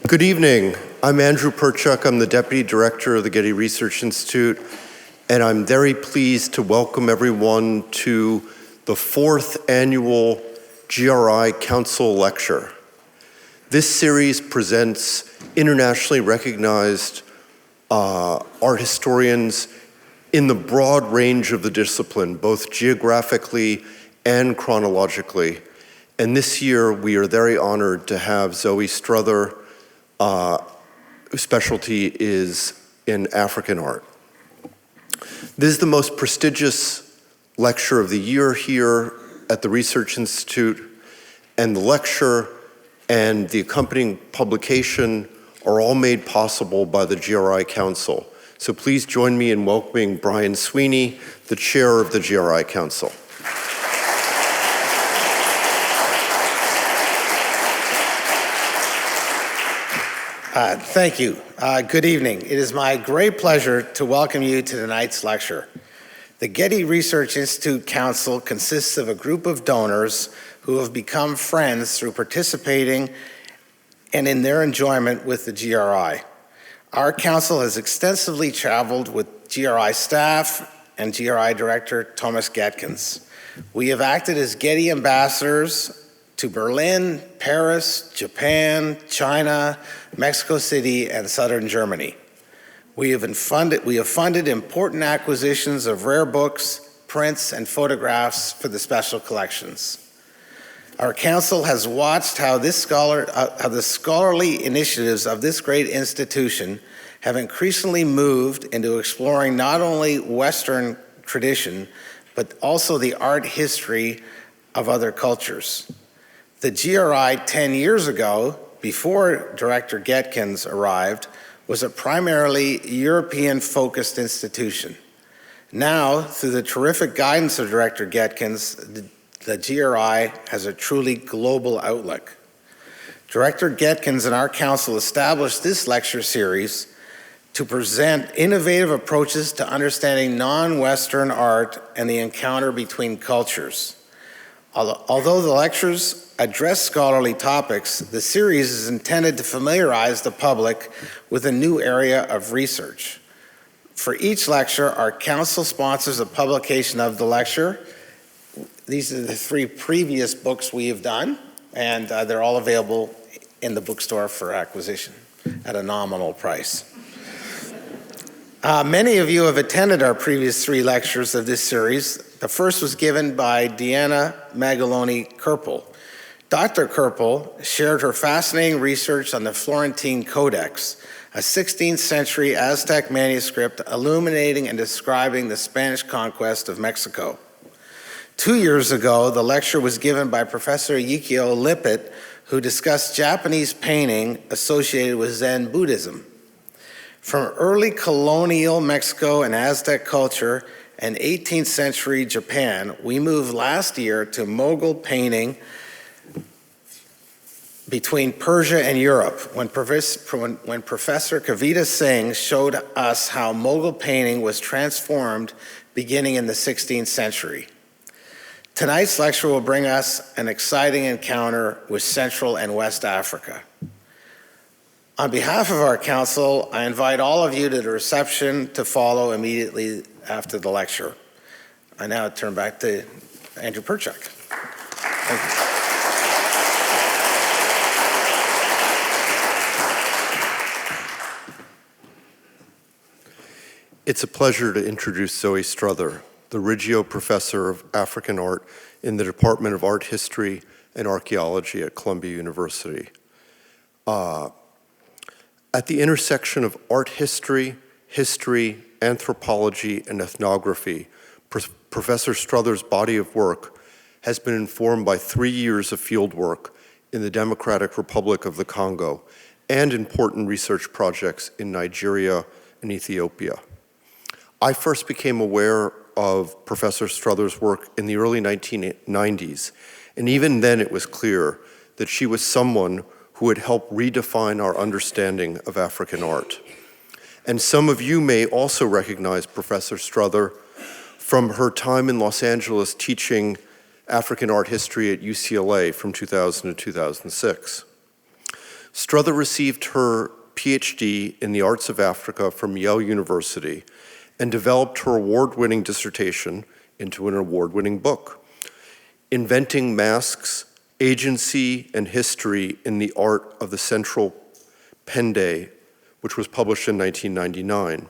Good evening. I'm Andrew Perchuk. I'm the Deputy Director of the Getty Research Institute, and I'm very pleased to welcome everyone to the 4th annual GRI Council Lecture. This series presents internationally recognized art historians in the broad range of the discipline, both geographically and chronologically. And this year, we are very honored to have Zoe Strother, whose specialty is in African art. This is the most prestigious lecture of the year here at the Research Institute, and the lecture and the accompanying publication are all made possible by the GRI Council. So please join me in welcoming Brian Sweeney, the chair of the GRI Council. Thank you. Good evening. It is my great pleasure to welcome you to tonight's lecture. The Getty Research Institute Council consists of a group of donors who have become friends through participating and in their enjoyment with the GRI. Our council has extensively traveled with GRI staff and GRI Director Thomas Getkins. We have acted as Getty ambassadors to Berlin, Paris, Japan, China, Mexico City, and southern Germany. We have funded important acquisitions of rare books, prints, and photographs for the special collections. Our council has watched how the scholarly initiatives of this great institution have increasingly moved into exploring not only Western tradition, but also the art history of other cultures. The GRI 10 years ago, before Director Getkins arrived, was a primarily European-focused institution. Now, through the terrific guidance of Director Getkins, the GRI has a truly global outlook. Director Getkins and our council established this lecture series to present innovative approaches to understanding non-Western art and the encounter between cultures. Although the lectures address scholarly topics, the series is intended to familiarize the public with a new area of research. For each lecture, our council sponsors a publication of the lecture. These are the 3 previous books we have done, and they're all available in the bookstore for acquisition at a nominal price. Many of you have attended our previous 3 lectures of this series. The first was given by Deanna Magaloni-Kerpel. Dr. Kerpel shared her fascinating research on the Florentine Codex, a 16th century Aztec manuscript illuminating and describing the Spanish conquest of Mexico. 2 years ago, the lecture was given by Professor Riggio Lippert, who discussed Japanese painting associated with Zen Buddhism. From early colonial Mexico and Aztec culture and 18th century Japan, we moved last year to Mughal painting between Persia and Europe, when Professor Kavita Singh showed us how Mughal painting was transformed beginning in the 16th century. Tonight's lecture will bring us an exciting encounter with Central and West Africa. On behalf of our council, I invite all of you to the reception to follow immediately after the lecture. I now turn back to Andrew Perchuk. Thank you. It's a pleasure to introduce Zoe Strother, the Riggio Professor of African Art in the Department of Art History and Archaeology at Columbia University. At the intersection of art history, anthropology, and ethnography, Professor Strother's body of work has been informed by 3 years of field work in the Democratic Republic of the Congo and important research projects in Nigeria and Ethiopia. I first became aware of Professor Strother's work in the early 1990s, and even then it was clear that she was someone who would help redefine our understanding of African art. And some of you may also recognize Professor Strother from her time in Los Angeles teaching African art history at UCLA from 2000 to 2006. Strother received her PhD in the Arts of Africa from Yale University and developed her award-winning dissertation into an award-winning book, Inventing Masks, Agency and History in the Art of the Central Pende, which was published in 1999.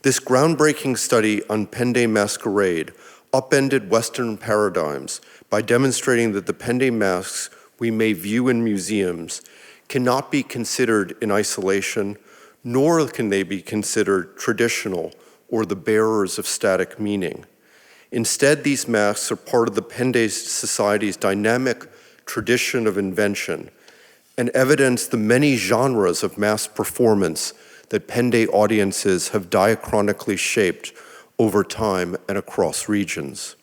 This groundbreaking study on Pende masquerade upended Western paradigms by demonstrating that the Pende masks we may view in museums cannot be considered in isolation, nor can they be considered traditional or the bearers of static meaning. Instead, these masks are part of the Pende society's dynamic tradition of invention and evidence the many genres of mass performance that Pende audiences have diachronically shaped over time and across regions.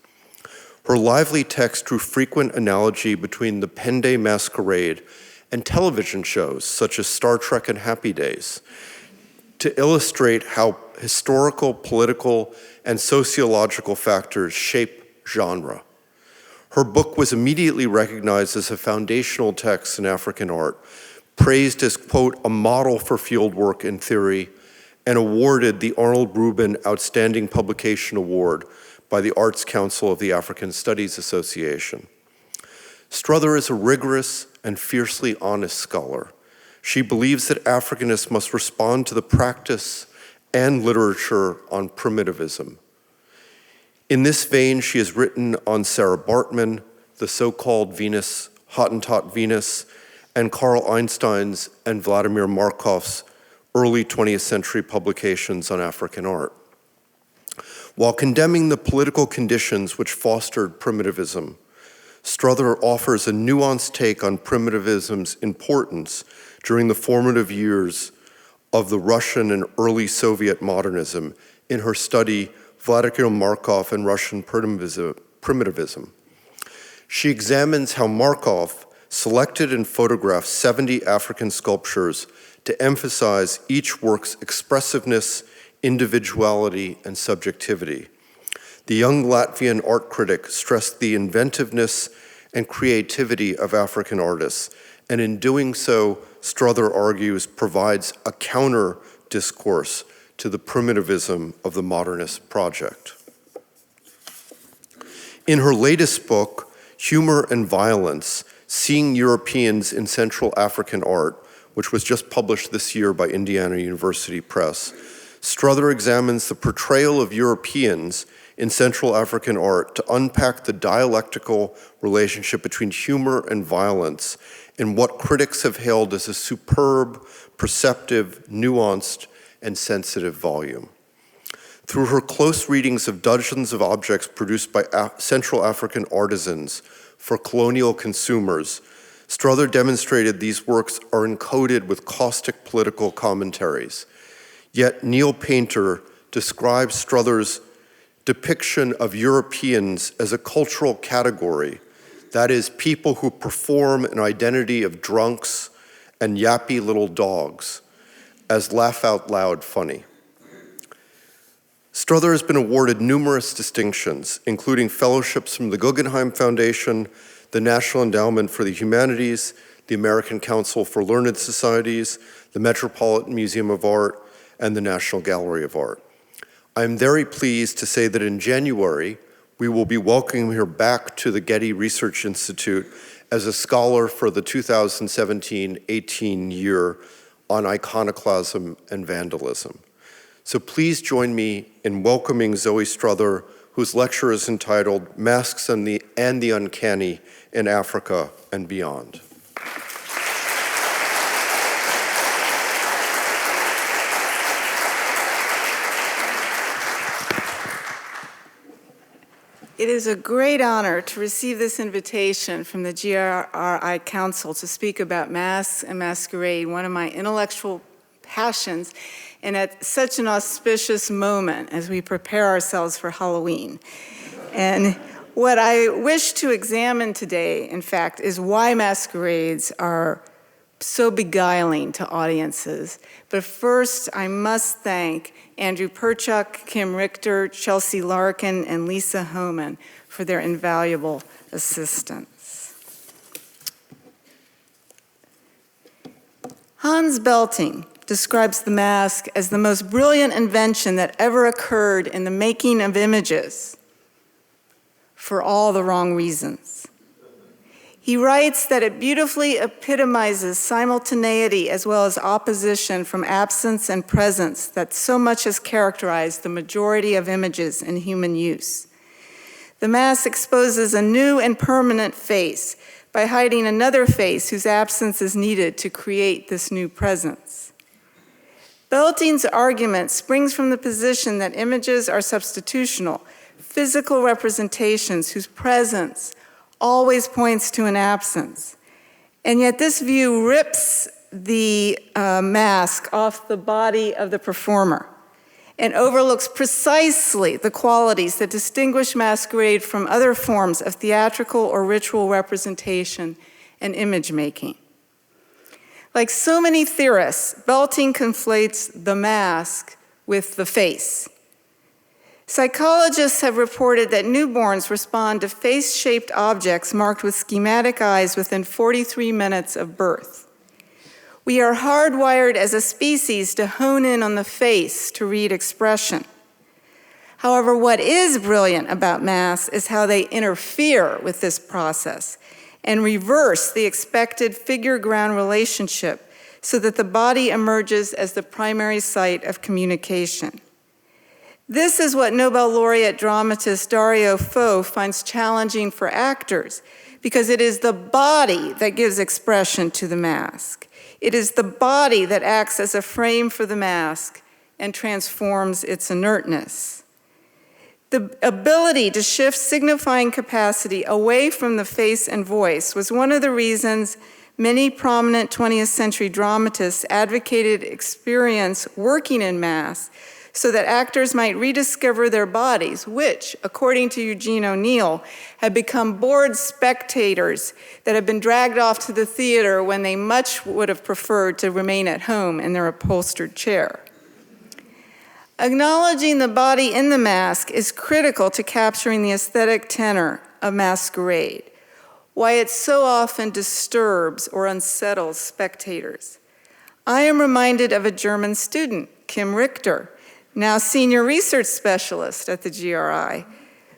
Her lively text drew frequent analogy between the Pende masquerade and television shows such as Star Trek and Happy Days to illustrate how historical, political, and sociological factors shape genre. Her book was immediately recognized as a foundational text in African art, praised as, quote, a model for fieldwork in theory, and awarded the Arnold Rubin Outstanding Publication Award by the Arts Council of the African Studies Association. Strother is a rigorous and fiercely honest scholar. She believes that Africanists must respond to the practice and literature on primitivism. In this vein, she has written on Sarah Bartman, the so-called Venus, Hottentot Venus, and Carl Einstein's and Vladimir Markov's early 20th century publications on African art. While condemning the political conditions which fostered primitivism, Strother offers a nuanced take on primitivism's importance during the formative years of the Russian and early Soviet modernism in her study, Vladimir Markov and Russian Primitivism. She examines how Markov selected and photographed 70 African sculptures to emphasize each work's expressiveness, individuality, and subjectivity. The young Latvian art critic stressed the inventiveness and creativity of African artists, and in doing so, Strother argues, provides a counter discourse to the primitivism of the modernist project. In her latest book, Humor and Violence, Seeing Europeans in Central African Art, which was just published this year by Indiana University Press, Strother examines the portrayal of Europeans in Central African art to unpack the dialectical relationship between humor and violence in what critics have hailed as a superb, perceptive, nuanced, and sensitive volume. Through her close readings of dozens of objects produced by Central African artisans for colonial consumers, Strother demonstrated these works are encoded with caustic political commentaries. Yet Neil Painter describes Strother's depiction of Europeans as a cultural category, that is, people who perform an identity of drunks and yappy little dogs, as laugh out loud funny. Strother has been awarded numerous distinctions, including fellowships from the Guggenheim Foundation, the National Endowment for the Humanities, the American Council for Learned Societies, the Metropolitan Museum of Art, and the National Gallery of Art. I am very pleased to say that in January, we will be welcoming her back to the Getty Research Institute as a scholar for the 2017-18 year on iconoclasm and vandalism. So please join me in welcoming Zoe Strother, whose lecture is entitled Masks and the Uncanny in Africa and Beyond. It is a great honor to receive this invitation from the GRI Council to speak about masks and masquerade, one of my intellectual passions, and at such an auspicious moment as we prepare ourselves for Halloween. And what I wish to examine today, in fact, is why masquerades are so beguiling to audiences. But first, I must thank Andrew Perchuk, Kim Richter, Chelsea Larkin, and Lisa Homan for their invaluable assistance. Hans Belting describes the mask as the most brilliant invention that ever occurred in the making of images for all the wrong reasons. He writes that it beautifully epitomizes simultaneity as well as opposition from absence and presence that so much has characterized the majority of images in human use. The mask exposes a new and permanent face by hiding another face whose absence is needed to create this new presence. Belting's argument springs from the position that images are substitutional, physical representations whose presence always points to an absence. And yet this view rips the mask off the body of the performer and overlooks precisely the qualities that distinguish masquerade from other forms of theatrical or ritual representation and image making. Like so many theorists, Belting conflates the mask with the face. Psychologists have reported that newborns respond to face-shaped objects marked with schematic eyes within 43 minutes of birth. We are hardwired as a species to hone in on the face to read expression. However, what is brilliant about masks is how they interfere with this process and reverse the expected figure-ground relationship so that the body emerges as the primary site of communication. This is what Nobel laureate dramatist Dario Fo finds challenging for actors, because it is the body that gives expression to the mask. It is the body that acts as a frame for the mask and transforms its inertness. The ability to shift signifying capacity away from the face and voice was one of the reasons many prominent 20th century dramatists advocated experience working in masks so that actors might rediscover their bodies, which, according to Eugene O'Neill, had become bored spectators that had been dragged off to the theater when they much would have preferred to remain at home in their upholstered chair. Acknowledging the body in the mask is critical to capturing the aesthetic tenor of Masquerade, why it so often disturbs or unsettles spectators. I am reminded of a German student, Kim Richter, now senior research specialist at the GRI,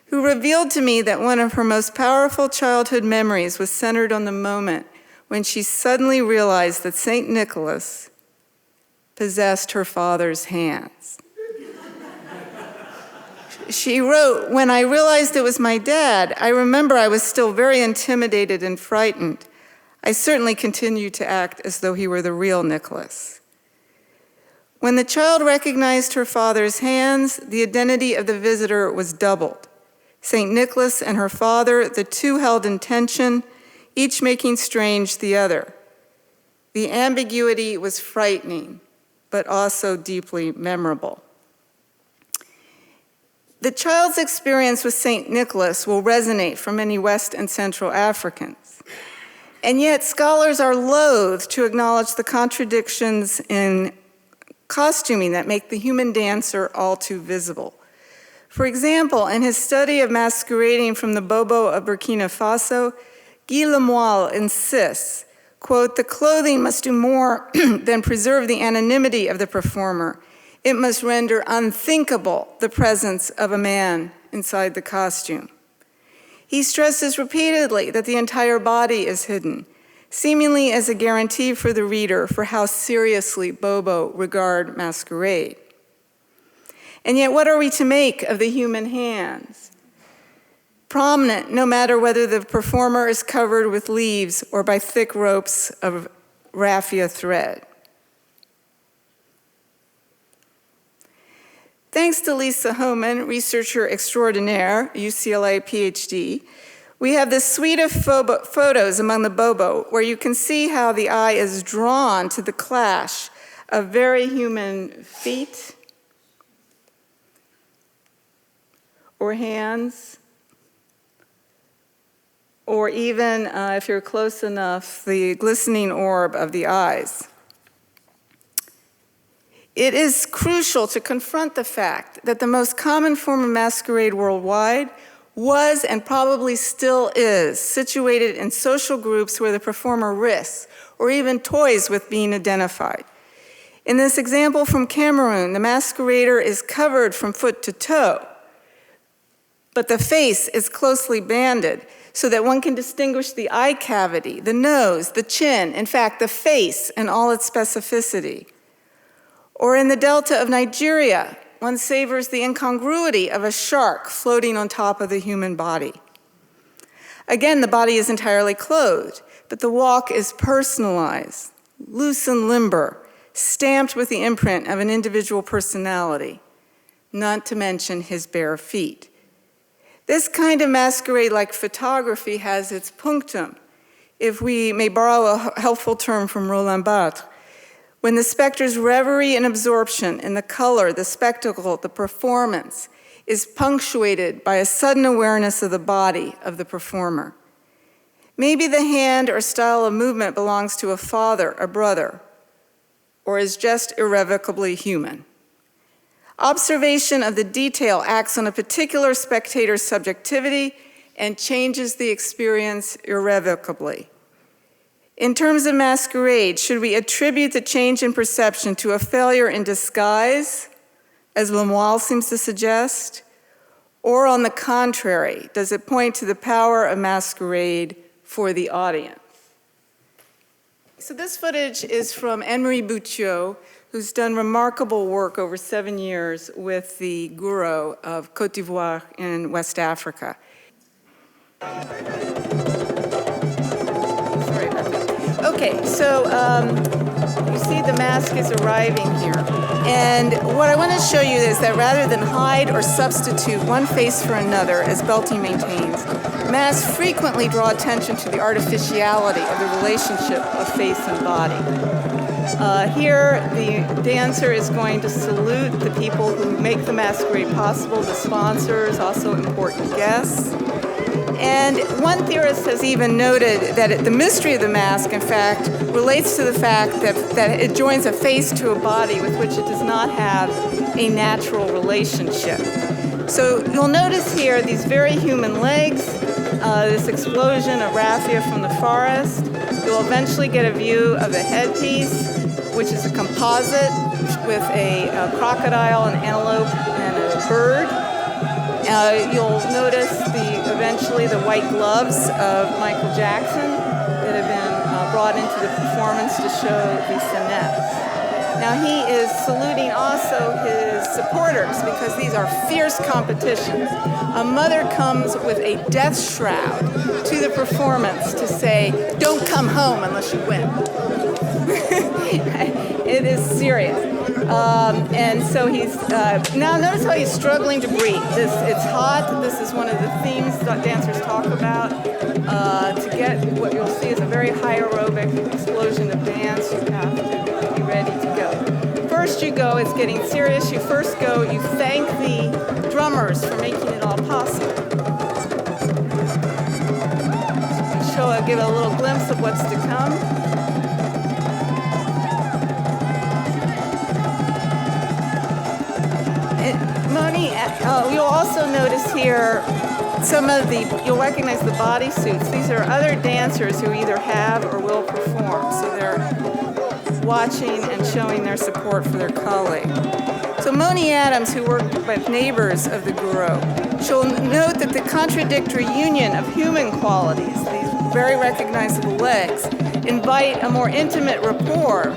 who revealed to me that one of her most powerful childhood memories was centered on the moment when she suddenly realized that St. Nicholas possessed her father's hands. She wrote, "When I realized it was my dad, I remember I was still very intimidated and frightened. I certainly continued to act as though he were the real Nicholas." When the child recognized her father's hands, the identity of the visitor was doubled. St. Nicholas and her father, the two held in tension, each making strange the other. The ambiguity was frightening, but also deeply memorable. The child's experience with St. Nicholas will resonate for many West and Central Africans. And yet, scholars are loath to acknowledge the contradictions in costuming that make the human dancer all too visible. For example, in his study of masquerading from the Bobo of Burkina Faso, Guy Lemoyle insists, quote, "The clothing must do more than preserve the anonymity of the performer. It must render unthinkable the presence of a man inside the costume." He stresses repeatedly that the entire body is hidden, seemingly as a guarantee for the reader for how seriously Bobo regard masquerade. And yet, what are we to make of the human hands? Prominent, no matter whether the performer is covered with leaves or by thick ropes of raffia thread. Thanks to Lisa Hohmann, researcher extraordinaire, UCLA PhD, we have this suite of photos among the Bobo where you can see how the eye is drawn to the clash of very human feet or hands, or even, if you're close enough, the glistening orb of the eyes. It is crucial to confront the fact that the most common form of masquerade worldwide was and probably still is situated in social groups where the performer risks or even toys with being identified. In this example from Cameroon, the masquerader is covered from foot to toe, but the face is closely banded so that one can distinguish the eye cavity, the nose, the chin, in fact, the face and all its specificity. Or in the Delta of Nigeria, one savors the incongruity of a shark floating on top of the human body. Again, the body is entirely clothed, but the walk is personalized, loose and limber, stamped with the imprint of an individual personality, not to mention his bare feet. This kind of masquerade-like photography has its punctum, if we may borrow a helpful term from Roland Barthes, when the specter's reverie and absorption in the color, the spectacle, the performance is punctuated by a sudden awareness of the body of the performer. Maybe the hand or style of movement belongs to a father, a brother, or is just irrevocably human. Observation of the detail acts on a particular spectator's subjectivity and changes the experience irrevocably. In terms of masquerade, should we attribute the change in perception to a failure in disguise, as Lemoyle seems to suggest, or on the contrary, does it point to the power of masquerade for the audience? So this footage is from Henri Boutiot, who's done remarkable work over 7 years with the Guro of Côte d'Ivoire in West Africa. Sorry about that. Okay, so you see the mask is arriving here. And what I want to show you is that rather than hide or substitute one face for another, as Belty maintains, masks frequently draw attention to the artificiality of the relationship of face and body. Here, the dancer is going to salute the people who make the masquerade possible, the sponsors, also important guests. And one theorist has even noted that the mystery of the mask, in fact, relates to the fact that it joins a face to a body with which it does not have a natural relationship. So you'll notice here these very human legs, this explosion of raffia from the forest. You'll eventually get a view of the headpiece, which is a composite with a crocodile, an antelope, and a bird. You'll notice eventually the white gloves of Michael Jackson that have been brought into the performance to show the finesse. Now he is saluting also his supporters because these are fierce competitions. A mother comes with a death shroud to the performance to say, "Don't come home unless you win." It is serious. And so he's, now notice how he's struggling to breathe. It's hot. This is one of the themes that dancers talk about. To get what you'll see is a very high aerobic explosion of dance. You have to be ready to go. First you go, it's getting serious. You first go, you thank the drummers for making it all possible. Give a little glimpse of what's to come. You'll also notice here you'll recognize the bodysuits. These are other dancers who either have or will perform. So they're watching and showing their support for their colleague. So Moni Adams, who worked with neighbors of the Guro, she'll note that the contradictory union of human qualities, these very recognizable legs, invite a more intimate rapport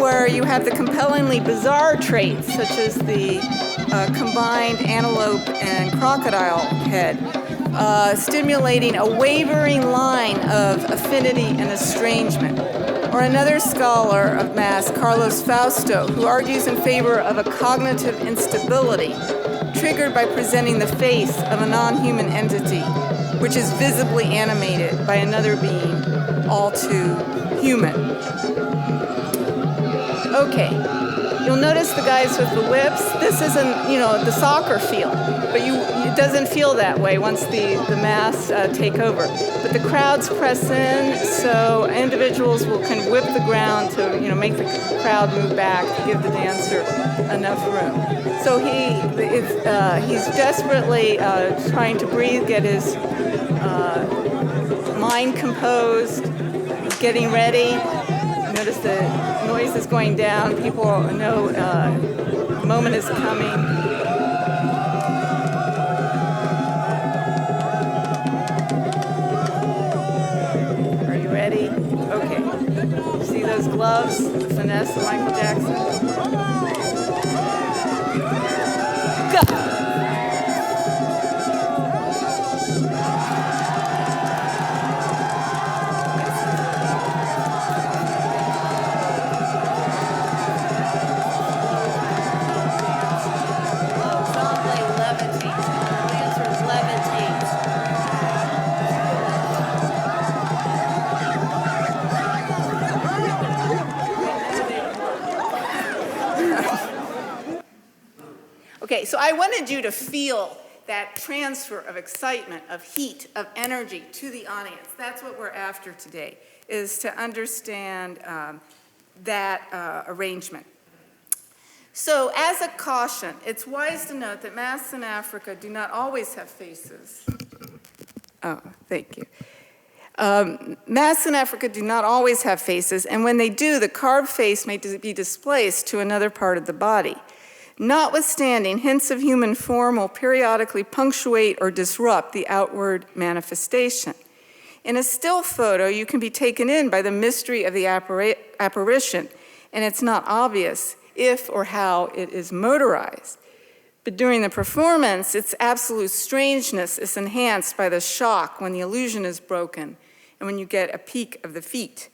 where you have the compellingly bizarre traits such as the combined antelope and crocodile head, stimulating a wavering line of affinity and estrangement. Or another scholar of mask, Carlos Fausto, who argues in favor of a cognitive instability triggered by presenting the face of a non-human entity, which is visibly animated by another being all too human. Okay, you'll notice the guys with the whips. This isn't, the soccer field, but it doesn't feel that way once the masks take over. But the crowds press in, so individuals kind of whip the ground to, make the crowd move back to give the dancer enough room. So he's desperately trying to breathe, get his mind composed, getting ready. Notice the noise is going down. People know the moment is coming. Ready? Okay. See those gloves? The finesse of Michael Jackson? Go! Okay, so I wanted you to feel that transfer of excitement, of heat, of energy to the audience. That's what we're after today, is to understand that arrangement. So as a caution, it's wise to note that masks in Africa do not always have faces. Oh, thank you. Masks in Africa do not always have faces, and when they do, the carved face may be displaced to another part of the body. Notwithstanding, hints of human form will periodically punctuate or disrupt the outward manifestation. In a still photo, you can be taken in by the mystery of the apparition, and it's not obvious if or how it is motorized. But during the performance, its absolute strangeness is enhanced by the shock when the illusion is broken and when you get a peek of the feet.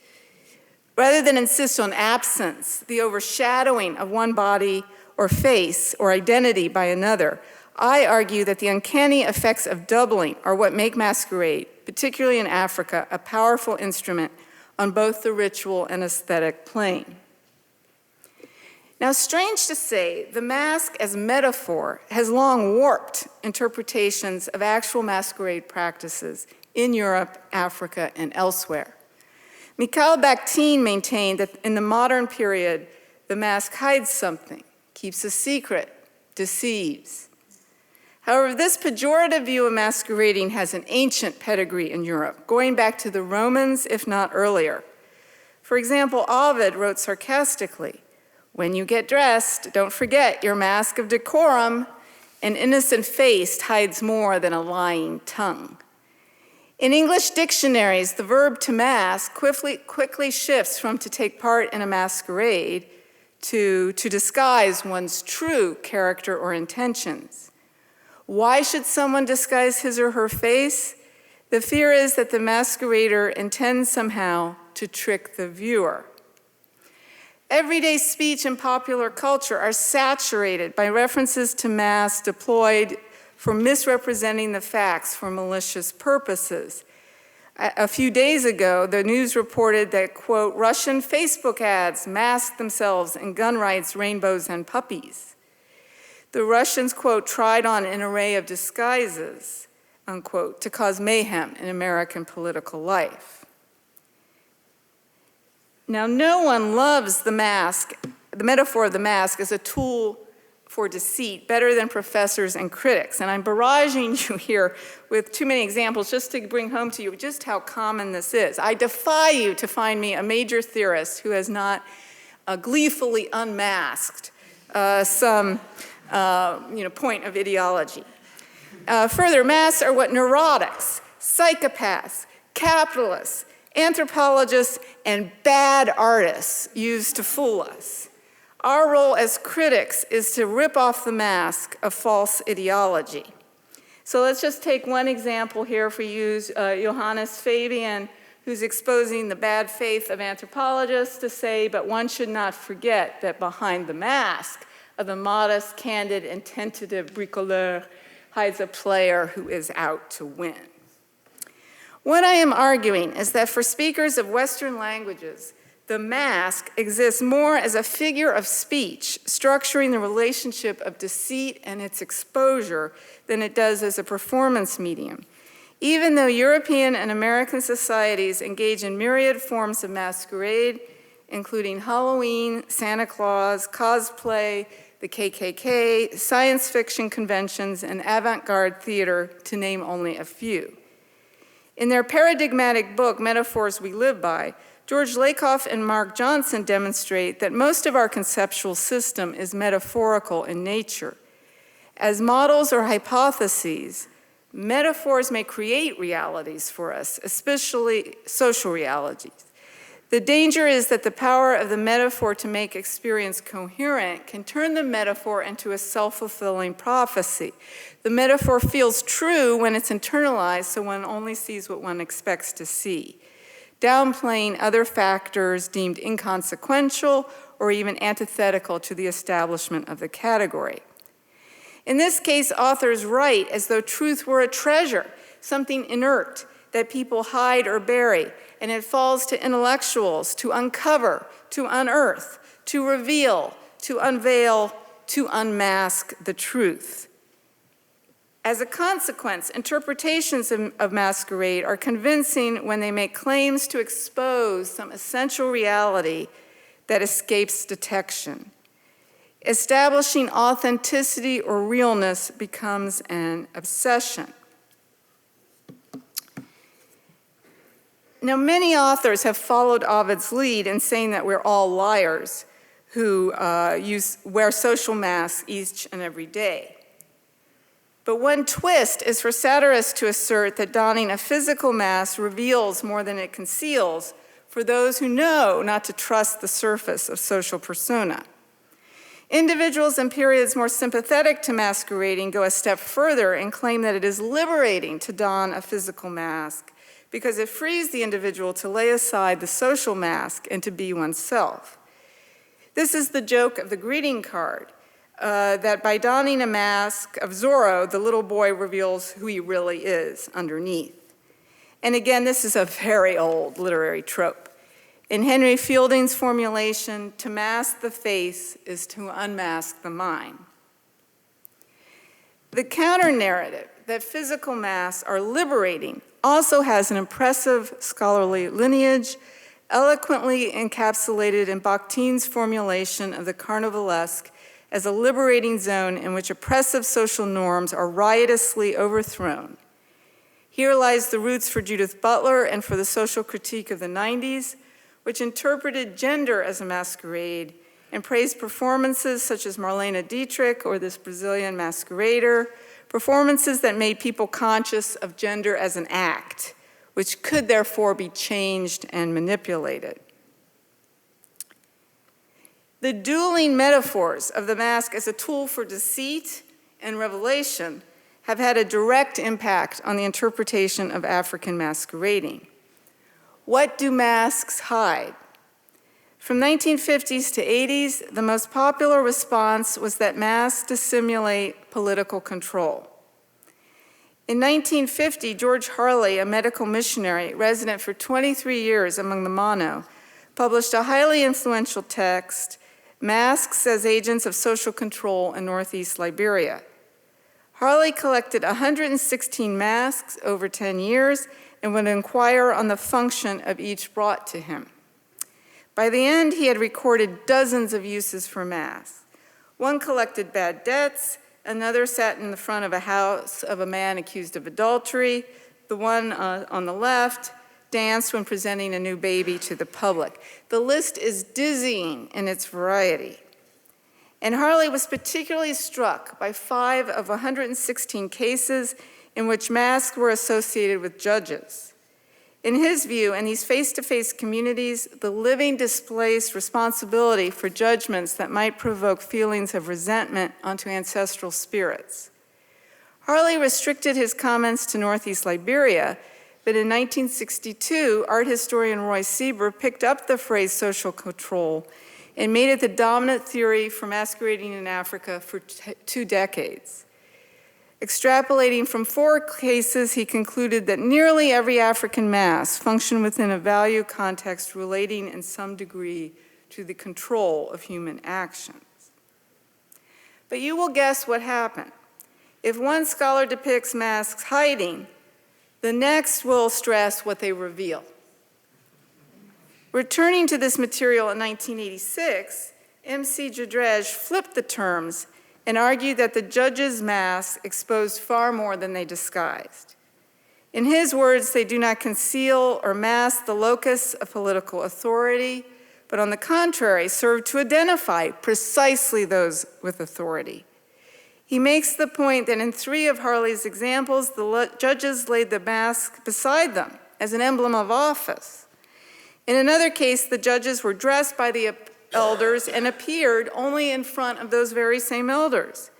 Rather than insist on absence, the overshadowing of one body or face or identity by another, I argue that the uncanny effects of doubling are what make masquerade, particularly in Africa, a powerful instrument on both the ritual and aesthetic plane. Now, strange to say, the mask as metaphor has long warped interpretations of actual masquerade practices in Europe, Africa, and elsewhere. Mikhail Bakhtin maintained that in the modern period, the mask hides something, keeps a secret, deceives. However, this pejorative view of masquerading has an ancient pedigree in Europe, going back to the Romans, if not earlier. For example, Ovid wrote sarcastically, "When you get dressed, don't forget your mask of decorum. An innocent face hides more than a lying tongue." In English dictionaries, the verb to mask quickly shifts from to take part in a masquerade to disguise one's true character or intentions. Why should someone disguise his or her face? The fear is that the masquerader intends somehow to trick the viewer. Everyday speech and popular culture are saturated by references to masks deployed for misrepresenting the facts for malicious purposes. A few days ago, the news reported that, quote, Russian Facebook ads masked themselves in gun rights, rainbows, and puppies. The Russians, quote, tried on an array of disguises, unquote, to cause mayhem in American political life. Now, no one loves the mask, the metaphor of the mask as a tool for deceit better than professors and critics. And I'm barraging you here with too many examples just to bring home to you just how common this is. I defy you to find me a major theorist who has not gleefully unmasked some point of ideology. Further, masks are what neurotics, psychopaths, capitalists, anthropologists, and bad artists use to fool us. Our role as critics is to rip off the mask of false ideology. So let's just take one example here for you, Johannes Fabian, who's exposing the bad faith of anthropologists to say, but one should not forget that behind the mask of the modest, candid, and tentative bricoleur hides a player who is out to win. What I am arguing is that for speakers of Western languages, the mask exists more as a figure of speech, structuring the relationship of deceit and its exposure than it does as a performance medium. Even though European and American societies engage in myriad forms of masquerade, including Halloween, Santa Claus, cosplay, the KKK, science fiction conventions, and avant-garde theater, to name only a few. In their paradigmatic book, Metaphors We Live By, George Lakoff and Mark Johnson demonstrate that most of our conceptual system is metaphorical in nature. As models or hypotheses, metaphors may create realities for us, especially social realities. The danger is that the power of the metaphor to make experience coherent can turn the metaphor into a self-fulfilling prophecy. The metaphor feels true when it's internalized, so one only sees what one expects to see, downplaying other factors deemed inconsequential or even antithetical to the establishment of the category. In this case, authors write as though truth were a treasure, something inert that people hide or bury, and it falls to intellectuals to uncover, to unearth, to reveal, to unveil, to unmask the truth. As a consequence, interpretations of Masquerade are convincing when they make claims to expose some essential reality that escapes detection. Establishing authenticity or realness becomes an obsession. Now, many authors have followed Ovid's lead in saying that we're all liars who wear social masks each and every day. But one twist is for satirists to assert that donning a physical mask reveals more than it conceals for those who know not to trust the surface of social persona. Individuals in periods more sympathetic to masquerading go a step further and claim that it is liberating to don a physical mask because it frees the individual to lay aside the social mask and to be oneself. This is the joke of the greeting card, that by donning a mask of Zorro, the little boy reveals who he really is underneath. And again, this is a very old literary trope. In Henry Fielding's formulation, to mask the face is to unmask the mind. The counter-narrative that physical masks are liberating also has an impressive scholarly lineage, eloquently encapsulated in Bakhtin's formulation of the carnivalesque as a liberating zone in which oppressive social norms are riotously overthrown. Here lies the roots for Judith Butler and for the social critique of the 90s, which interpreted gender as a masquerade and praised performances such as Marlene Dietrich or this Brazilian masquerader, performances that made people conscious of gender as an act, which could therefore be changed and manipulated. The dueling metaphors of the mask as a tool for deceit and revelation have had a direct impact on the interpretation of African masquerading. What do masks hide? From 1950s to 80s, the most popular response was that masks dissimulate political control. In 1950, George Harley, a medical missionary resident for 23 years among the Mono, published a highly influential text, Masks as Agents of Social Control in Northeast Liberia. Harley collected 116 masks over 10 years and would inquire on the function of each brought to him. By the end, he had recorded dozens of uses for masks. One collected bad debts, another sat in the front of a house of a man accused of adultery, the one on the left danced when presenting a new baby to the public. The list is dizzying in its variety. And Harley was particularly struck by 5 of 116 cases in which masks were associated with judges. In his view, in these face-to-face communities, the living displaced responsibility for judgments that might provoke feelings of resentment onto ancestral spirits. Harley restricted his comments to Northeast Liberia, but in 1962, art historian Roy Sieber picked up the phrase social control and made it the dominant theory for masquerading in Africa for 2 decades. Extrapolating from 4 cases, he concluded that nearly every African mask functioned within a value context relating in some degree to the control of human actions. But you will guess what happened. If one scholar depicts masks hiding, the next will stress what they reveal. Returning to this material in 1986, M.C. Jadrej flipped the terms and argued that the judges' masks exposed far more than they disguised. In his words, they do not conceal or mask the locus of political authority, but on the contrary, serve to identify precisely those with authority. He makes the point that in 3 of Harley's examples, the judges laid the mask beside them as an emblem of office. In another case, the judges were dressed by the elders and appeared only in front of those very same elders.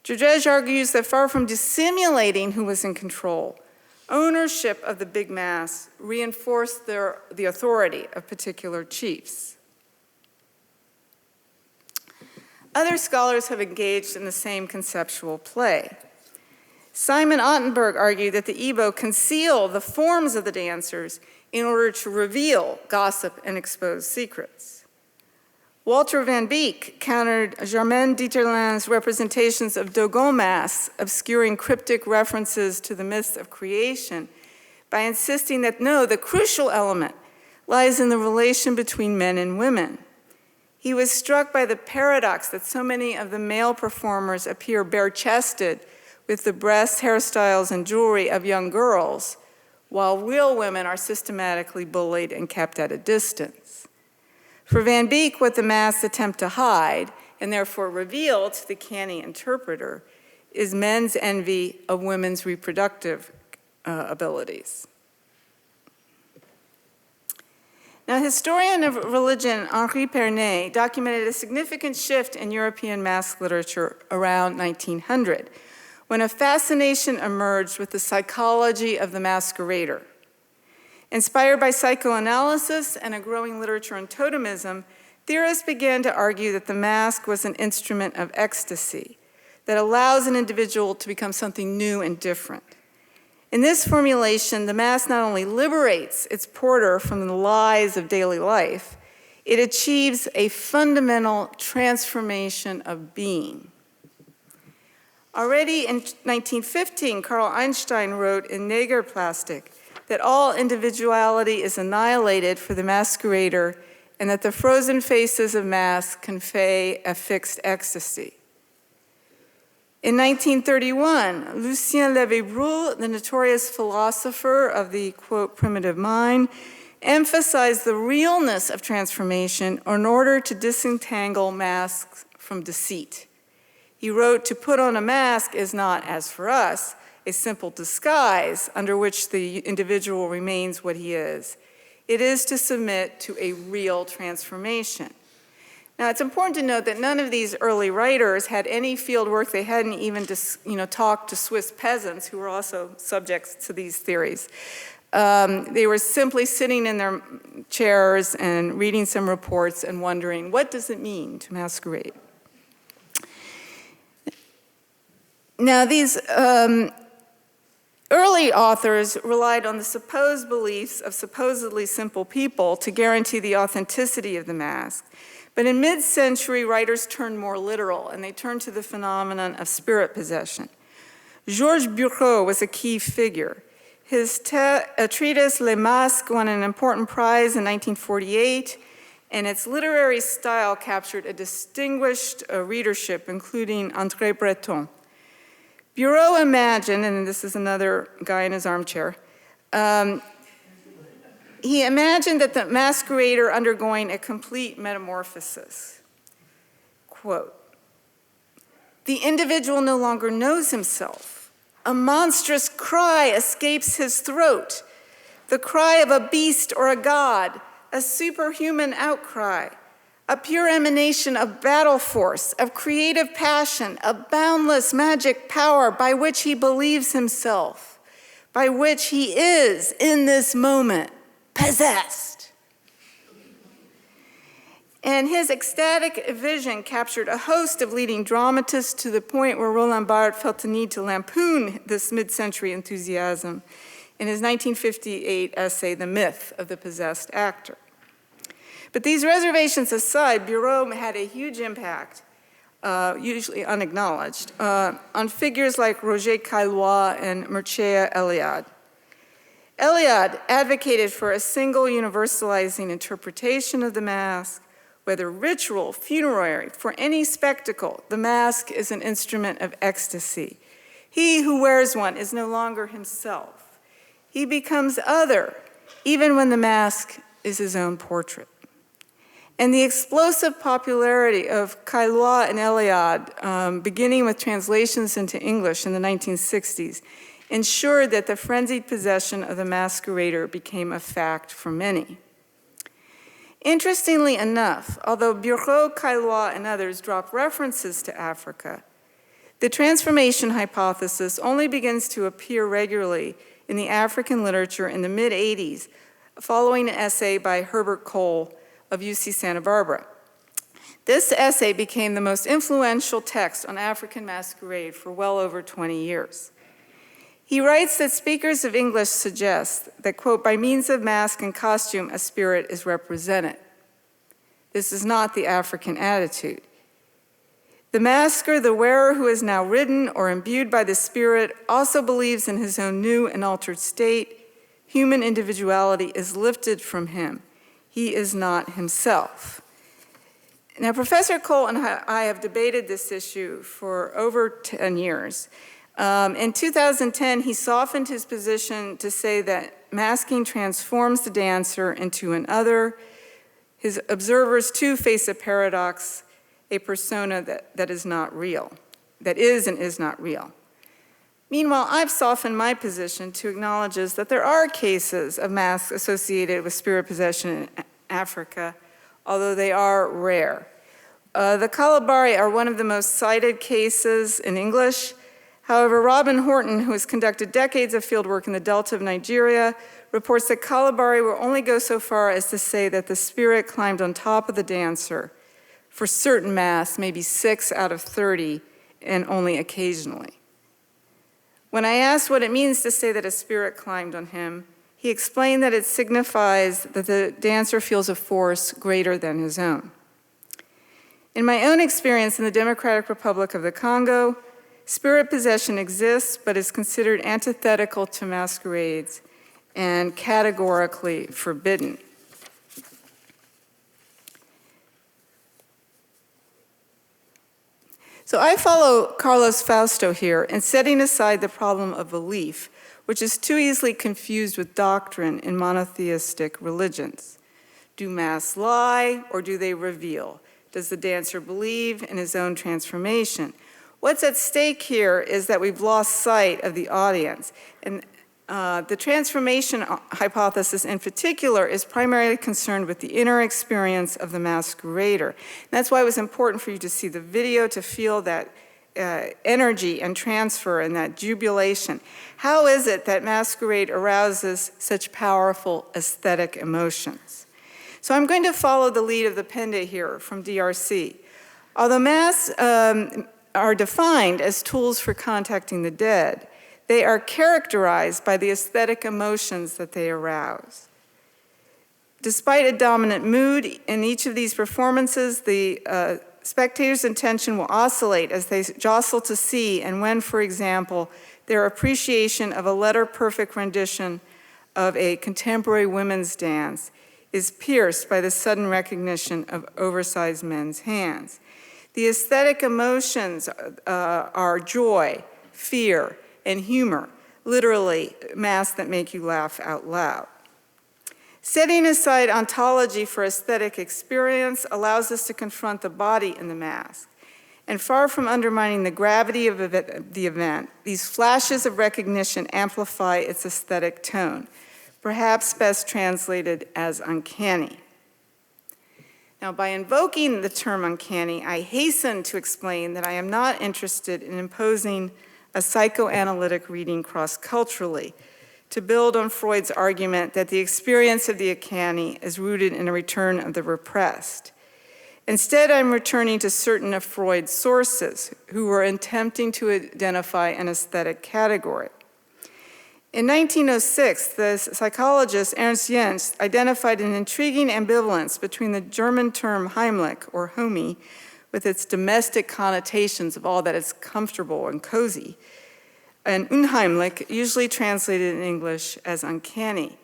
Judge argues that far from dissimulating who was in control, ownership of the big mass reinforced the authority of particular chiefs. Other scholars have engaged in the same conceptual play. Simon Ottenberg argued that the Igbo conceal the forms of the dancers in order to reveal gossip and expose secrets. Walter Van Beek countered Germaine Dieterlin's representations of Dogon masks, obscuring cryptic references to the myths of creation, by insisting that no, the crucial element lies in the relation between men and women. He was struck by the paradox that so many of the male performers appear bare-chested with the breasts, hairstyles, and jewelry of young girls, while real women are systematically bullied and kept at a distance. For Van Beek, what the masks attempt to hide, and therefore reveal to the canny interpreter, is men's envy of women's reproductive abilities. Now, historian of religion Henri Pernet documented a significant shift in European mask literature around 1900, when a fascination emerged with the psychology of the masquerader. Inspired by psychoanalysis and a growing literature on totemism, theorists began to argue that the mask was an instrument of ecstasy that allows an individual to become something new and different. In this formulation, the mask not only liberates its porter from the lies of daily life, it achieves a fundamental transformation of being. Already in 1915, Carl Einstein wrote in Negerplastik that all individuality is annihilated for the masquerader and that the frozen faces of masks convey a fixed ecstasy. In 1931, Lucien Levy-Bruhl, the notorious philosopher of the, quote, primitive mind, emphasized the realness of transformation in order to disentangle masks from deceit. He wrote, "To put on a mask is not, as for us, a simple disguise under which the individual remains what he is. It is to submit to a real transformation." Now, it's important to note that none of these early writers had any field work. They hadn't even talked to Swiss peasants who were also subjects to these theories. They were simply sitting in their chairs and reading some reports and wondering, what does it mean to masquerade? Now, these early authors relied on the supposed beliefs of supposedly simple people to guarantee the authenticity of the mask. But in mid-century, writers turned more literal, and they turned to the phenomenon of spirit possession. Georges Bureau was a key figure. His treatise Les Masques won an important prize in 1948, and its literary style captured a distinguished readership, including André Breton. Bureau imagined, and this is another guy in his armchair, he imagined that the masquerader undergoing a complete metamorphosis. Quote, "The individual no longer knows himself. A monstrous cry escapes his throat, the cry of a beast or a god, a superhuman outcry, a pure emanation of battle force, of creative passion, of boundless magic power by which he believes himself, by which he is, in this moment, possessed." And his ecstatic vision captured a host of leading dramatists to the point where Roland Barthes felt the need to lampoon this mid-century enthusiasm in his 1958 essay, The Myth of the Possessed Actor. But these reservations aside, Bureau had a huge impact, usually unacknowledged, on figures like Roger Caillois and Mircea Eliade. Eliade advocated for a single universalizing interpretation of the mask. Whether ritual, funerary, for any spectacle, the mask is an instrument of ecstasy. He who wears one is no longer himself. He becomes other, even when the mask is his own portrait. And the explosive popularity of Kailua and Eliade, beginning with translations into English in the 1960s, ensured that the frenzied possession of the masquerader became a fact for many. Interestingly enough, although Bureau, Kailua, and others drop references to Africa, the transformation hypothesis only begins to appear regularly in the African literature in the mid-'80s, following an essay by Herbert Cole of UC Santa Barbara. This essay became the most influential text on African masquerade for well over 20 years. He writes that speakers of English suggest that, quote, by means of mask and costume, a spirit is represented. This is not the African attitude. The masker, the wearer who is now ridden or imbued by the spirit, also believes in his own new and altered state. Human individuality is lifted from him. He is not himself. Now, Professor Cole and I have debated this issue for over 10 years. In 2010, he softened his position to say that masking transforms the dancer into an other. His observers, too, face a paradox, a persona that is not real, that is and is not real. Meanwhile, I've softened my position to acknowledge that there are cases of masks associated with spirit possession in Africa, although they are rare. The Kalabari are one of the most cited cases in English. However, Robin Horton, who has conducted decades of fieldwork in the Delta of Nigeria, reports that Kalabari will only go so far as to say that the spirit climbed on top of the dancer for certain masks, maybe 6 out of 30, and only occasionally. When I asked what it means to say that a spirit climbed on him, he explained that it signifies that the dancer feels a force greater than his own. In my own experience in the Democratic Republic of the Congo, spirit possession exists but is considered antithetical to masquerades and categorically forbidden. So I follow Carlos Fausto here in setting aside the problem of belief, which is too easily confused with doctrine in monotheistic religions. Do masks lie or do they reveal? Does the dancer believe in his own transformation? What's at stake here is that we've lost sight of the audience. And the transformation hypothesis in particular is primarily concerned with the inner experience of the masquerader. And that's why it was important for you to see the video, to feel that energy and transfer and that jubilation. How is it that masquerade arouses such powerful aesthetic emotions? So I'm going to follow the lead of the Pende here from DRC. Although masks are defined as tools for contacting the dead, they are characterized by the aesthetic emotions that they arouse. Despite a dominant mood in each of these performances, the spectator's attention will oscillate as they jostle to see and when, for example, their appreciation of a letter-perfect rendition of a contemporary women's dance is pierced by the sudden recognition of oversized men's hands. The aesthetic emotions are joy, fear, and humor, literally masks that make you laugh out loud. Setting aside ontology for aesthetic experience allows us to confront the body in the mask. And far from undermining the gravity of the event, these flashes of recognition amplify its aesthetic tone, perhaps best translated as uncanny. Now, by invoking the term uncanny, I hasten to explain that I am not interested in imposing a psychoanalytic reading cross-culturally to build on Freud's argument that the experience of the uncanny is rooted in a return of the repressed. Instead, I'm returning to certain of Freud's sources who were attempting to identify an aesthetic category. In 1906, the psychologist Ernst Jens identified an intriguing ambivalence between the German term Heimlich, or homey, with its domestic connotations of all that is comfortable and cozy, and unheimlich, usually translated in English as uncanny.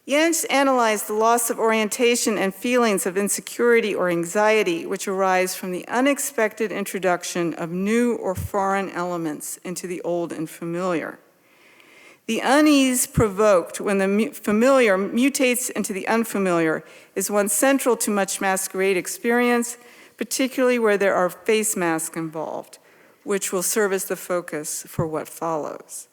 Jens analyzed the loss of orientation and feelings of insecurity or anxiety which arise from the unexpected introduction of new or foreign elements into the old and familiar. The unease provoked when the familiar mutates into the unfamiliar is one central to much masquerade experience, particularly where there are face masks involved, which will serve as the focus for what follows.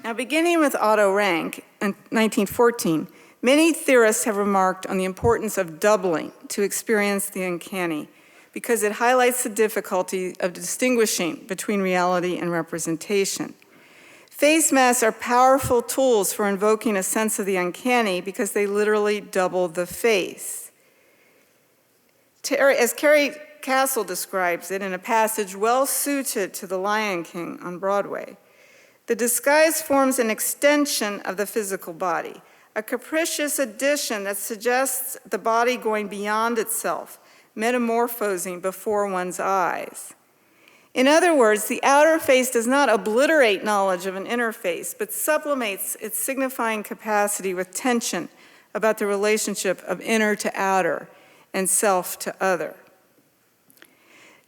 Now, beginning with Otto Rank in 1914, many theorists have remarked on the importance of doubling to experience the uncanny, because it highlights the difficulty of distinguishing between reality and representation. Face masks are powerful tools for invoking a sense of the uncanny because they literally double the face. As Carrie Castle describes it in a passage well suited to The Lion King on Broadway, the disguise forms an extension of the physical body, a capricious addition that suggests the body going beyond itself, metamorphosing before one's eyes. In other words, the outer face does not obliterate knowledge of an inner face, but sublimates its signifying capacity with tension about the relationship of inner to outer and self to other.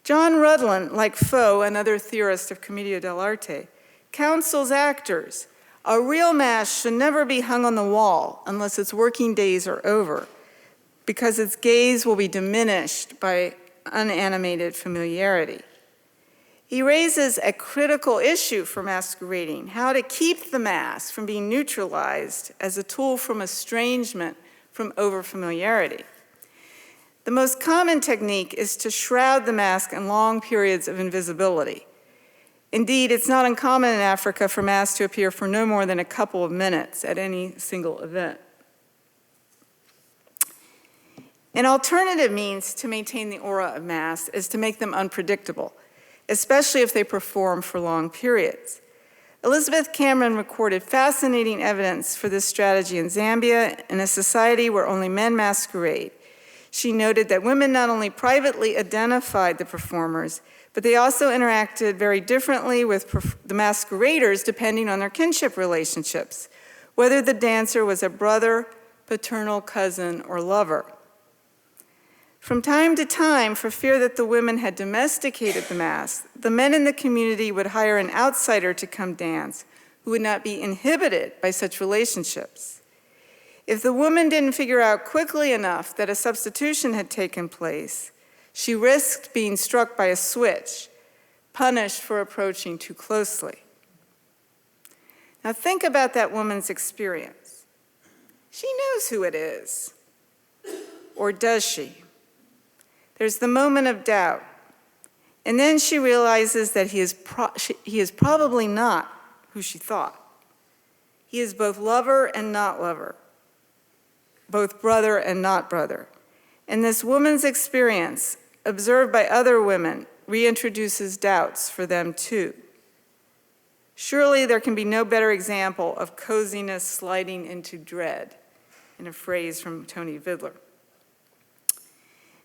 John Rudlin, like Faux, another theorist of Commedia dell'arte, counsels actors, a real mask should never be hung on the wall unless its working days are over, because its gaze will be diminished by unanimated familiarity. He raises a critical issue for masquerading, how to keep the mask from being neutralized as a tool from estrangement from overfamiliarity. The most common technique is to shroud the mask in long periods of invisibility. Indeed, it's not uncommon in Africa for masks to appear for no more than a couple of minutes at any single event. An alternative means to maintain the aura of masks is to make them unpredictable, especially if they perform for long periods. Elizabeth Cameron recorded fascinating evidence for this strategy in Zambia, in a society where only men masquerade. She noted that women not only privately identified the performers, but they also interacted very differently with the masqueraders depending on their kinship relationships, whether the dancer was a brother, paternal cousin, or lover. From time to time, for fear that the women had domesticated the mask, the men in the community would hire an outsider to come dance who would not be inhibited by such relationships. If the woman didn't figure out quickly enough that a substitution had taken place, she risked being struck by a switch, punished for approaching too closely. Now think about that woman's experience. She knows who it is, or does she? There's the moment of doubt, and then she realizes that he is probably not who she thought. He is both lover and not lover, both brother and not brother. And this woman's experience, observed by other women, reintroduces doubts for them too. Surely there can be no better example of coziness sliding into dread, in a phrase from Tony Vidler.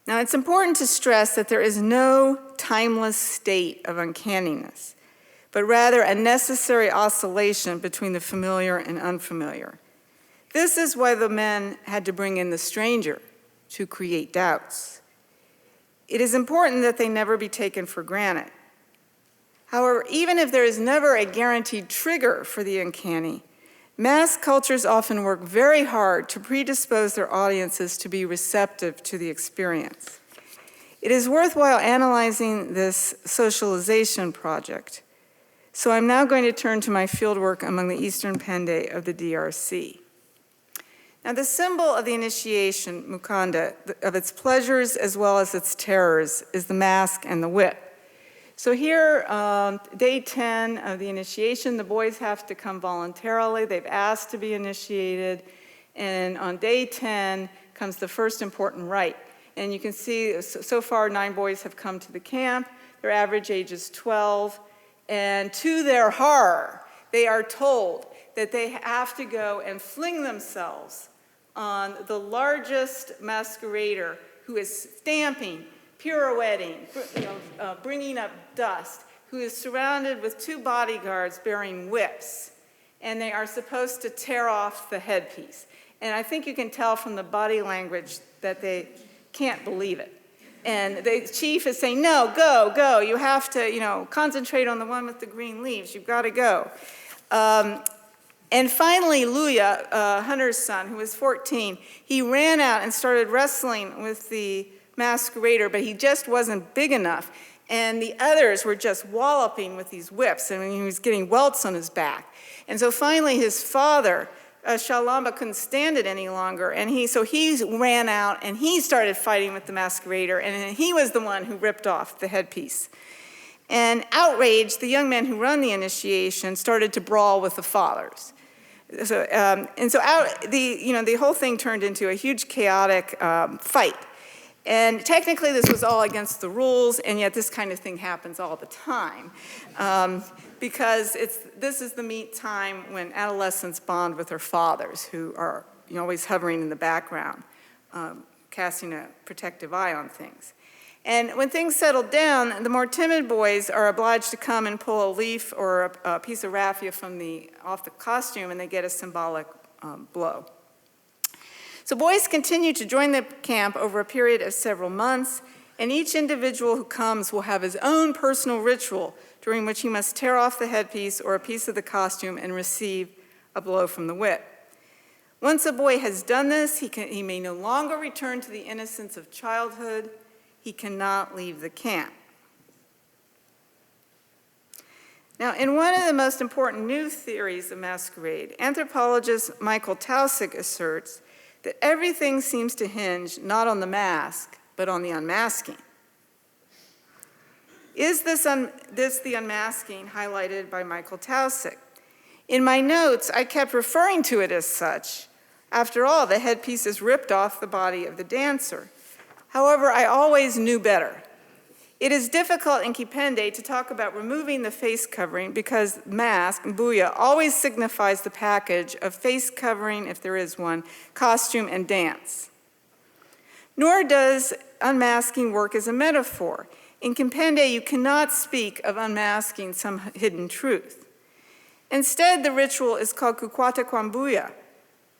Now, it's important to stress that there is no timeless state of uncanniness, but rather a necessary oscillation between the familiar and unfamiliar. This is why the men had to bring in the stranger to create doubts. It is important that they never be taken for granted. However, even if there is never a guaranteed trigger for the uncanny, mass cultures often work very hard to predispose their audiences to be receptive to the experience. It is worthwhile analyzing this socialization project. So I'm now going to turn to my fieldwork among the Eastern Pende of the DRC. Now, the symbol of the initiation, Mukanda, of its pleasures as well as its terrors, is the mask and the whip. So here, day 10 of the initiation, the boys have to come voluntarily. They've asked to be initiated. And on day 10 comes the first important rite. And you can see, so far, 9 boys have come to the camp. Their average age is 12. And to their horror, they are told that they have to go and fling themselves on the largest masquerader who is stamping, pirouetting, bringing up dust, who is surrounded with 2 bodyguards bearing whips, and they are supposed to tear off the headpiece. And I think you can tell from the body language that they can't believe it. And the chief is saying, no, go, go. You have to, concentrate on the one with the green leaves. You've got to go. And finally, Luya, Hunter's son, who was 14, he ran out and started wrestling with the masquerader, but he just wasn't big enough. And the others were just walloping with these whips. I mean, he was getting welts on his back. And so finally, his father, Shalamba, couldn't stand it any longer. And so he ran out and he started fighting with the masquerader. And he was the one who ripped off the headpiece. And outraged, the young men who run the initiation started to brawl with the fathers. So, the whole thing turned into a huge chaotic fight. And technically, this was all against the rules, and yet this kind of thing happens all the time. Because this is the meet time when adolescents bond with their fathers, who are always hovering in the background, casting a protective eye on things. And when things settle down, the more timid boys are obliged to come and pull a leaf or a piece of raffia off the costume, and they get a symbolic blow. So boys continue to join the camp over a period of several months, and each individual who comes will have his own personal ritual during which he must tear off the headpiece or a piece of the costume and receive a blow from the whip. Once a boy has done this, he may no longer return to the innocence of childhood. He cannot leave the camp. Now, in one of the most important new theories of masquerade, anthropologist Michael Tausig asserts that everything seems to hinge not on the mask, but on the unmasking. Is this the unmasking highlighted by Michael Tausig? In my notes, I kept referring to it as such. After all, the headpiece is ripped off the body of the dancer. However, I always knew better. It is difficult in Kipende to talk about removing the face covering because mask, mbuya, always signifies the package of face covering, if there is one, costume, and dance. Nor does unmasking work as a metaphor. In Kipende, you cannot speak of unmasking some hidden truth. Instead, the ritual is called kukwata kwa mbuya.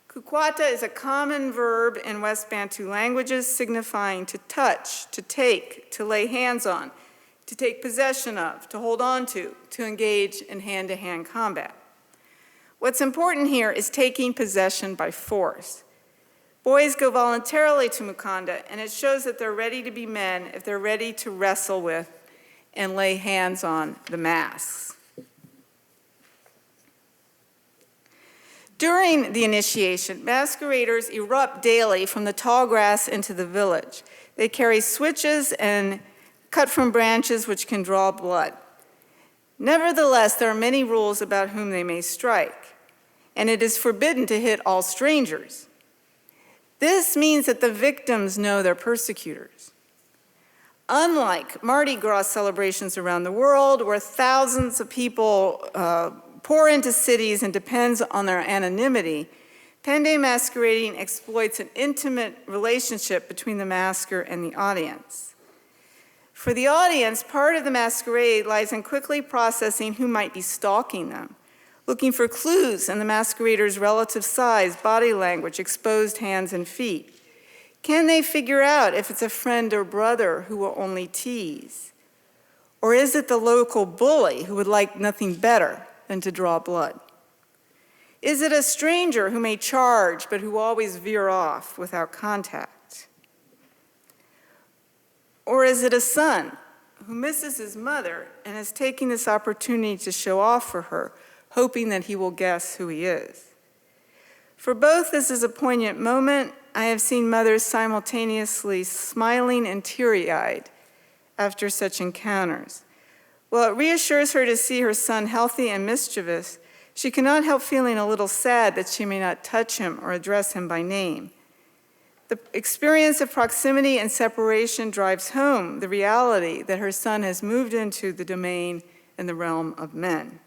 Kukwata is a common verb in West Bantu languages signifying to touch, to take, to lay hands on, to take possession of, to hold on to engage in hand-to-hand combat. What's important here is taking possession by force. Boys go voluntarily to Mukanda, and it shows that they're ready to be men if they're ready to wrestle with and lay hands on the masks. During the initiation, masqueraders erupt daily from the tall grass into the village. They carry switches and cut from branches which can draw blood. Nevertheless, there are many rules about whom they may strike, and it is forbidden to hit all strangers. This means that the victims know their persecutors. Unlike Mardi Gras celebrations around the world, where thousands of people pour into cities and depends on their anonymity, Pende masquerading exploits an intimate relationship between the masker and the audience. For the audience, part of the masquerade lies in quickly processing who might be stalking them, looking for clues in the masquerader's relative size, body language, exposed hands and feet. Can they figure out if it's a friend or brother who will only tease? Or is it the local bully who would like nothing better than to draw blood? Is it a stranger who may charge but who always veer off without contact? Or is it a son who misses his mother and is taking this opportunity to show off for her, hoping that he will guess who he is? For both, this is a poignant moment. I have seen mothers simultaneously smiling and teary-eyed after such encounters. While it reassures her to see her son healthy and mischievous, she cannot help feeling a little sad that she may not touch him or address him by name. The experience of proximity and separation drives home the reality that her son has moved into the domain and the realm of men.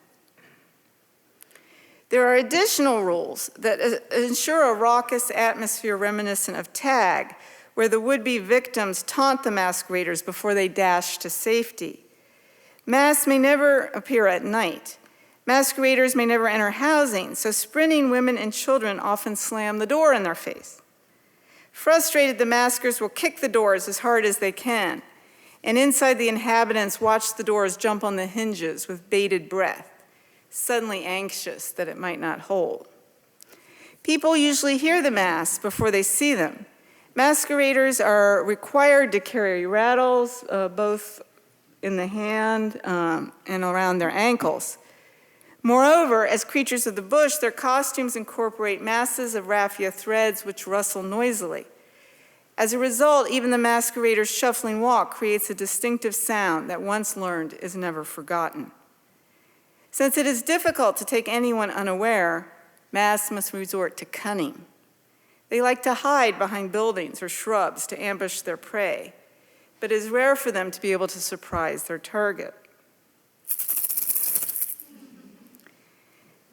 There are additional rules that ensure a raucous atmosphere reminiscent of tag, where the would-be victims taunt the masqueraders before they dash to safety. Masks may never appear at night. Masqueraders may never enter housing, so sprinting women and children often slam the door in their face. Frustrated, the maskers will kick the doors as hard as they can, and inside the inhabitants watch the doors jump on the hinges with bated breath, suddenly anxious that it might not hold. People usually hear the masks before they see them. Masqueraders are required to carry rattles, both in the hand and around their ankles. Moreover, as creatures of the bush, their costumes incorporate masses of raffia threads which rustle noisily. As a result, even the masquerader's shuffling walk creates a distinctive sound that once learned is never forgotten. Since it is difficult to take anyone unaware, masks must resort to cunning. They like to hide behind buildings or shrubs to ambush their prey, but it is rare for them to be able to surprise their target.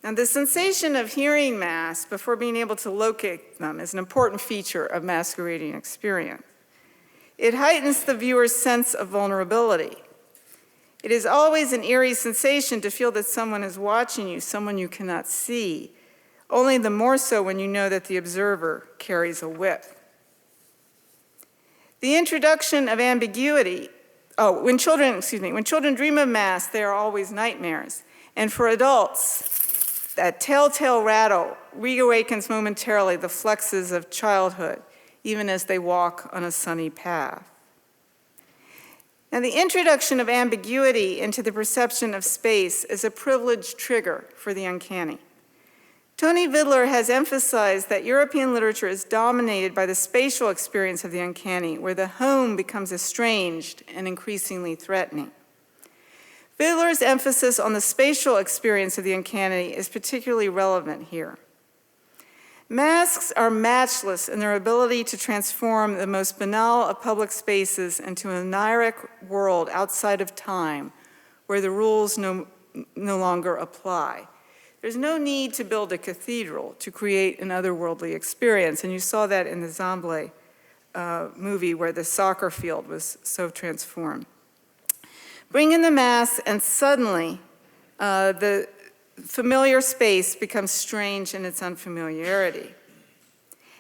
Now, the sensation of hearing masks before being able to locate them is an important feature of masquerading experience. It heightens the viewer's sense of vulnerability. It is always an eerie sensation to feel that someone is watching you, someone you cannot see, only the more so when you know that the observer carries a whip. The introduction of ambiguity, when children dream of masks, they are always nightmares. And for adults, that telltale rattle reawakens momentarily the flexes of childhood, even as they walk on a sunny path. Now, the introduction of ambiguity into the perception of space is a privileged trigger for the uncanny. Tony Vidler has emphasized that European literature is dominated by the spatial experience of the uncanny, where the home becomes estranged and increasingly threatening. Vidler's emphasis on the spatial experience of the uncanny is particularly relevant here. Masks are matchless in their ability to transform the most banal of public spaces into an oniric world outside of time, where the rules no longer apply. There's no need to build a cathedral to create an otherworldly experience, and you saw that in the Zombie movie where the soccer field was so transformed. Bring in the mask, and suddenly the familiar space becomes strange in its unfamiliarity.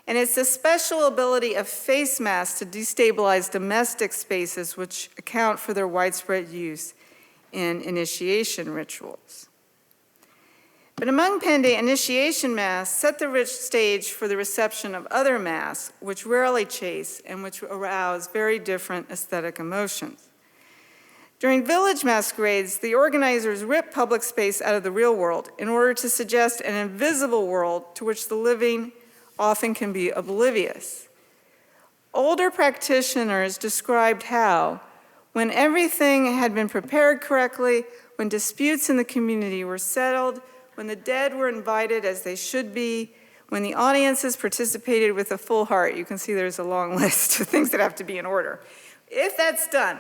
And it's the special ability of face masks to destabilize domestic spaces which account for their widespread use in initiation rituals. But among Pendé, initiation masks set the rich stage for the reception of other masks, which rarely chase and which arouse very different aesthetic emotions. During village masquerades, the organizers rip public space out of the real world in order to suggest an invisible world to which the living often can be oblivious. Older practitioners described how, when everything had been prepared correctly, when disputes in the community were settled, when the dead were invited as they should be, when the audiences participated with a full heart, you can see there's a long list of things that have to be in order. If that's done,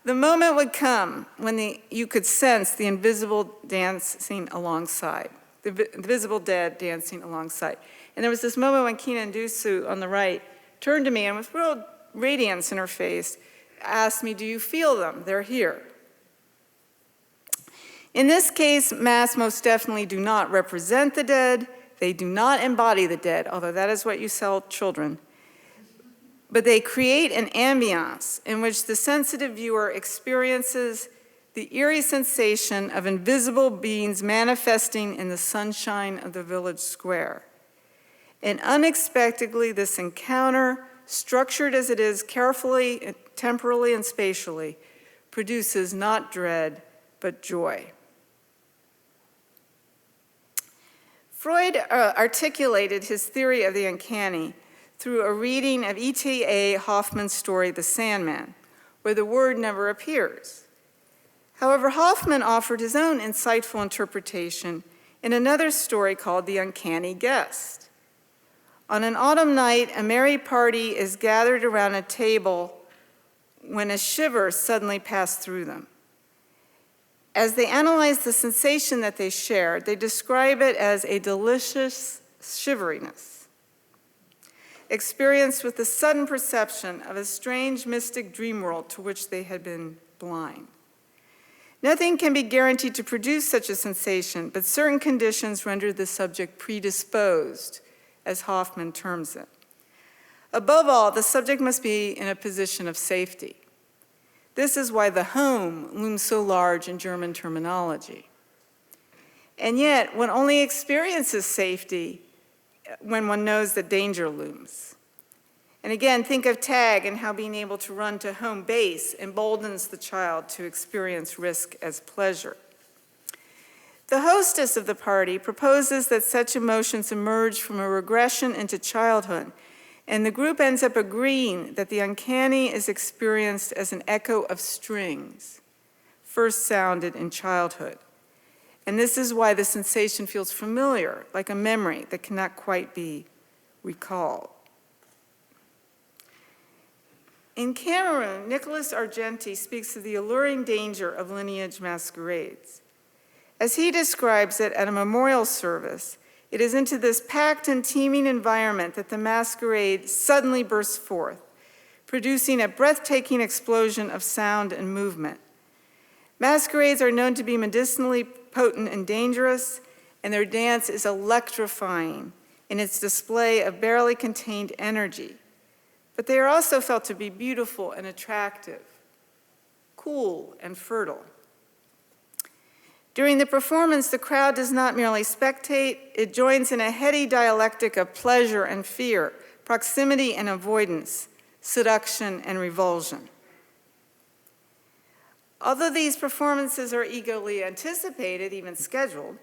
the moment would come when you could sense the invisible dancing alongside, the visible dead dancing alongside. And there was this moment when Kina Ndusu on the right turned to me and with real radiance in her face asked me, "Do you feel them? They're here." In this case, masks most definitely do not represent the dead. They do not embody the dead, although that is what you sell children. But they create an ambiance in which the sensitive viewer experiences the eerie sensation of invisible beings manifesting in the sunshine of the village square. And unexpectedly, this encounter, structured as it is carefully, temporally, and spatially, produces not dread, but joy. Freud articulated his theory of the uncanny through a reading of ETA Hoffmann's story, The Sandman, where the word never appears. However, Hoffmann offered his own insightful interpretation in another story called The Uncanny Guest. On an autumn night, a merry party is gathered around a table when a shiver suddenly passed through them. As they analyze the sensation that they shared, they describe it as a delicious shiveriness, experienced with the sudden perception of a strange mystic dream world to which they had been blind. Nothing can be guaranteed to produce such a sensation, but certain conditions render the subject predisposed, as Hoffmann terms it. Above all, the subject must be in a position of safety. This is why the home looms so large in German terminology. And yet, one only experiences safety when one knows that danger looms. And again, think of tag and how being able to run to home base emboldens the child to experience risk as pleasure. The hostess of the party proposes that such emotions emerge from a regression into childhood, and the group ends up agreeing that the uncanny is experienced as an echo of strings, first sounded in childhood. And this is why the sensation feels familiar, like a memory that cannot quite be recalled. In Cameroon, Nicholas Argenti speaks of the alluring danger of lineage masquerades. As he describes it at a memorial service, it is into this packed and teeming environment that the masquerade suddenly bursts forth, producing a breathtaking explosion of sound and movement. Masquerades are known to be medicinally potent and dangerous, and their dance is electrifying in its display of barely contained energy. But they are also felt to be beautiful and attractive, cool and fertile. During the performance, the crowd does not merely spectate, it joins in a heady dialectic of pleasure and fear, proximity and avoidance, seduction and revulsion. Although these performances are eagerly anticipated, even scheduled,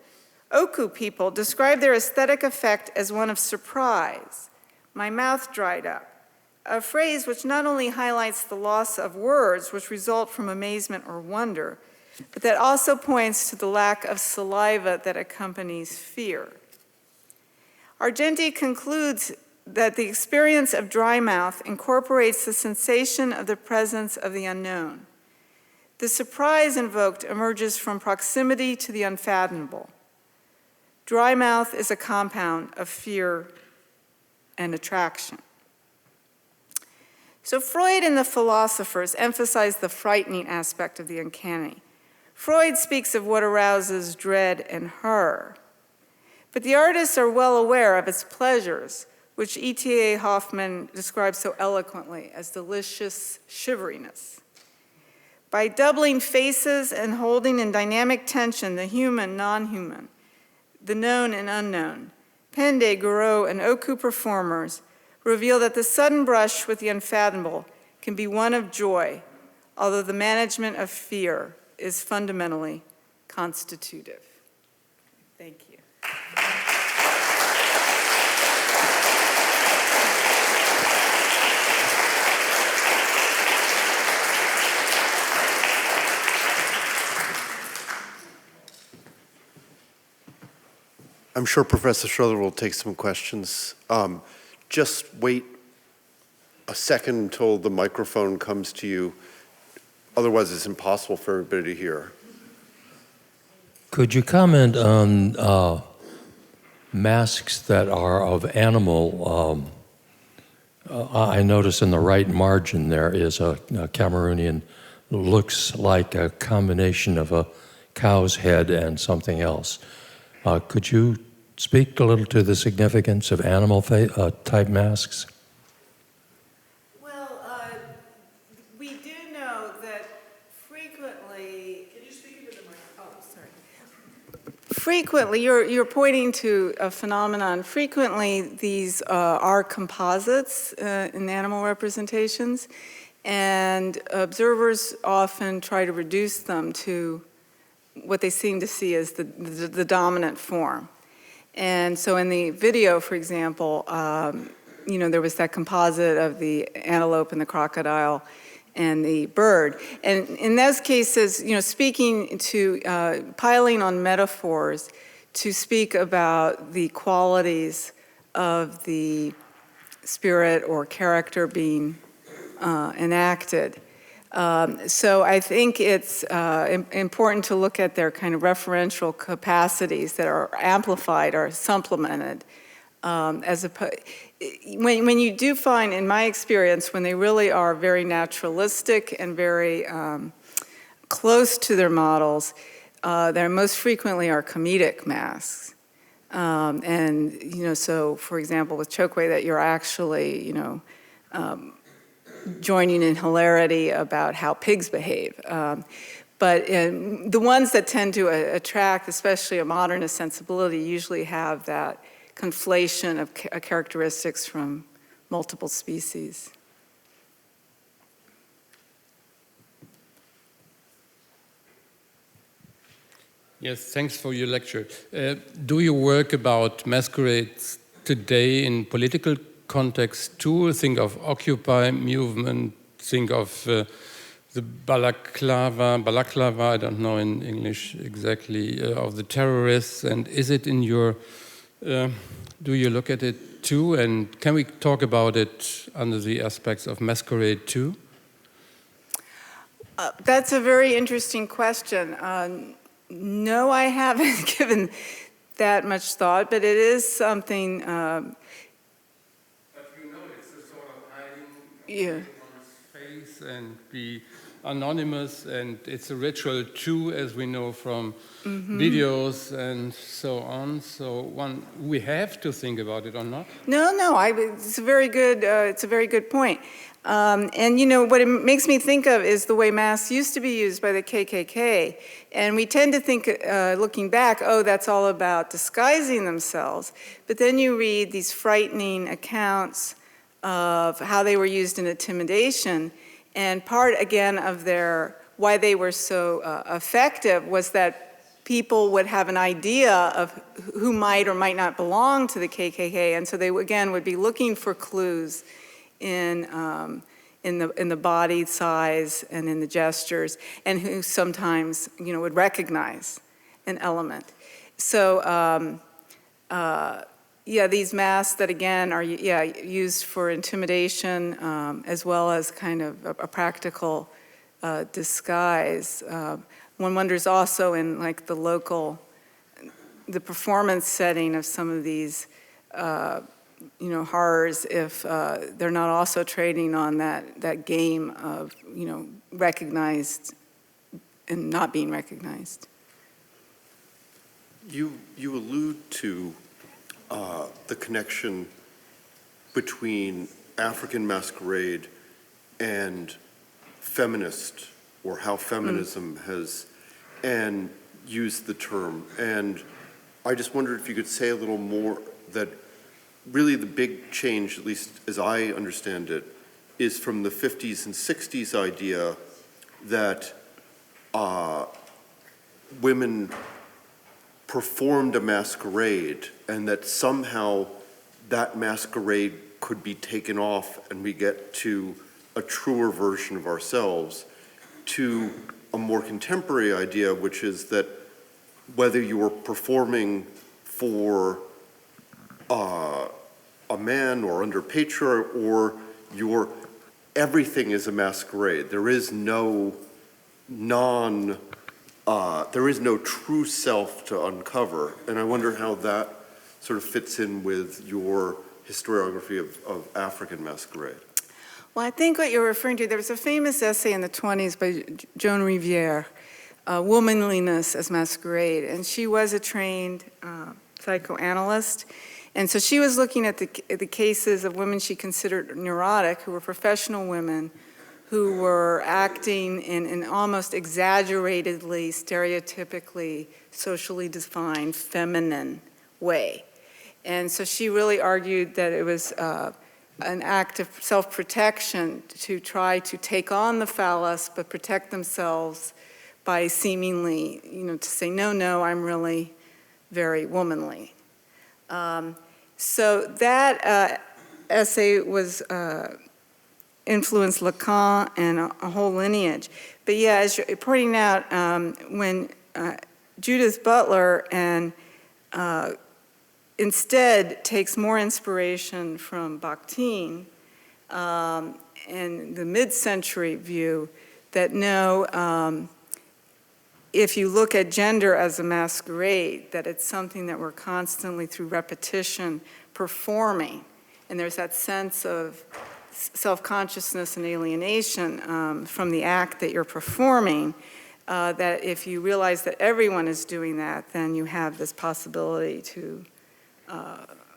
Oku people describe their aesthetic effect as one of surprise. My mouth dried up, a phrase which not only highlights the loss of words which result from amazement or wonder, but that also points to the lack of saliva that accompanies fear. Argenti concludes that the experience of dry mouth incorporates the sensation of the presence of the unknown. The surprise invoked emerges from proximity to the unfathomable. Dry mouth is a compound of fear and attraction. So Freud and the philosophers emphasize the frightening aspect of the uncanny. Freud speaks of what arouses dread and horror. But the artists are well aware of its pleasures, which ETA Hoffmann describes so eloquently as delicious shiveriness. By doubling faces and holding in dynamic tension the human, non-human, the known and unknown, Pende, Goro, and Oku performers reveal that the sudden brush with the unfathomable can be one of joy, although the management of fear is fundamentally constitutive. Thank you. I'm sure Professor Strother will take some questions. Just wait a second until the microphone comes to you. Otherwise, it's impossible for everybody to hear. Could you comment on masks that are of animal? I notice in the right margin there is a Cameroonian, looks like a combination of a cow's head and something else. Could you speak a little to the significance of animal type masks? Well, we do know that frequently. Can you speak into the microphone? Oh, sorry. Frequently, you're pointing to a phenomenon. Frequently, these are composites in animal representations, and observers often try to reduce them to what they seem to see as the dominant form. And so in the video, for example, there was that composite of the antelope and the crocodile and the bird. And in those cases, speaking to, piling on metaphors to speak about the qualities of the spirit or character being enacted. So I think it's important to look at their kind of referential capacities that are amplified or supplemented. When you do find, in my experience, when they really are very naturalistic and very close to their models, they most frequently are comedic masks. And, so for example, with Chokwe, that you're actually, joining in hilarity about how pigs behave. But the ones that tend to attract, especially a modernist sensibility, usually have that conflation of characteristics from multiple species. Yes, thanks for your lecture. Do you work about masquerades today in political context too? Think of Occupy movement, think of the balaclava, I don't know in English exactly, of the terrorists, and is it in your, do you look at it too, and can we talk about it under the aspects of masquerade too? That's a very interesting question. No, I haven't given that much thought, but it is something. But it's a sort of hiding one's face and be anonymous, and it's a ritual too, as we know from videos and so on. So we have to think about it or not? No, it's a very good point. And what it makes me think of is the way masks used to be used by the KKK. And we tend to think, looking back, oh, that's all about disguising themselves. But then you read these frightening accounts of how they were used in intimidation. And part, again, of why they were so effective was that people would have an idea of who might or might not belong to the KKK. And so they, again, would be looking for clues in the body size and in the gestures, and who sometimes would recognize an element. So these masks that again are used for intimidation as well as kind of a practical disguise. One wonders also in like the performance setting of some of these horrors, if they're not also trading on that game of, recognized and not being recognized. You allude to the connection between African masquerade and feminist, or how feminism has, and used the term. And I just wondered if you could say a little more that really the big change, at least as I understand it, is from the 50s and 60s idea that women performed a masquerade, and that somehow that masquerade could be taken off and we get to a truer version of ourselves, to a more contemporary idea, which is that whether you were performing for a man or under patriarch, or everything is a masquerade. There is no true self to uncover. And I wonder how that sort of fits in with your historiography of African masquerade. Well, I think what you're referring to, there was a famous essay in the 20s by Joan Riviere, Womanliness as Masquerade, and she was a trained psychoanalyst. And so she was looking at the cases of women she considered neurotic, who were professional women, who were acting in an almost exaggeratedly, stereotypically, socially defined feminine way. And so she really argued that it was an act of self-protection to try to take on the phallus, but protect themselves by seemingly, to say, no, I'm really very womanly. So that essay was influenced Lacan and a whole lineage. But yeah, as you're pointing out, when Judith Butler and instead takes more inspiration from Bakhtin and the mid-century view that no, if you look at gender as a masquerade, that it's something that we're constantly, through repetition, performing. And there's that sense of self-consciousness and alienation from the act that you're performing, that if you realize that everyone is doing that, then you have this possibility to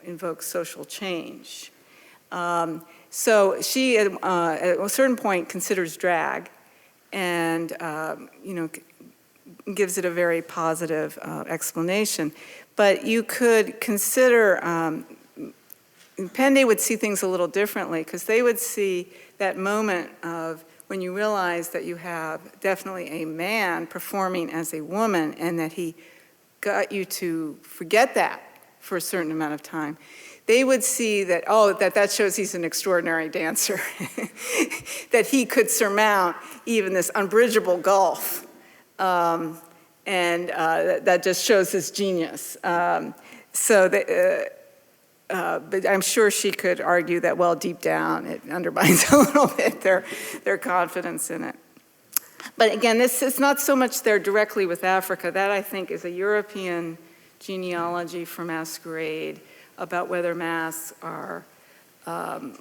invoke social change. So she, at a certain point, considers drag and, gives it a very positive explanation. But you could consider, Pende would see things a little differently, because they would see that moment of when you realize that you have definitely a man performing as a woman, and that he got you to forget that for a certain amount of time. They would see that, that shows he's an extraordinary dancer, that he could surmount even this unbridgeable gulf. That just shows his genius. But I'm sure she could argue that, well, deep down, it undermines a little bit their confidence in it. But again, this is not so much there directly with Africa. That, I think, is a European genealogy for Masquerade about whether masks are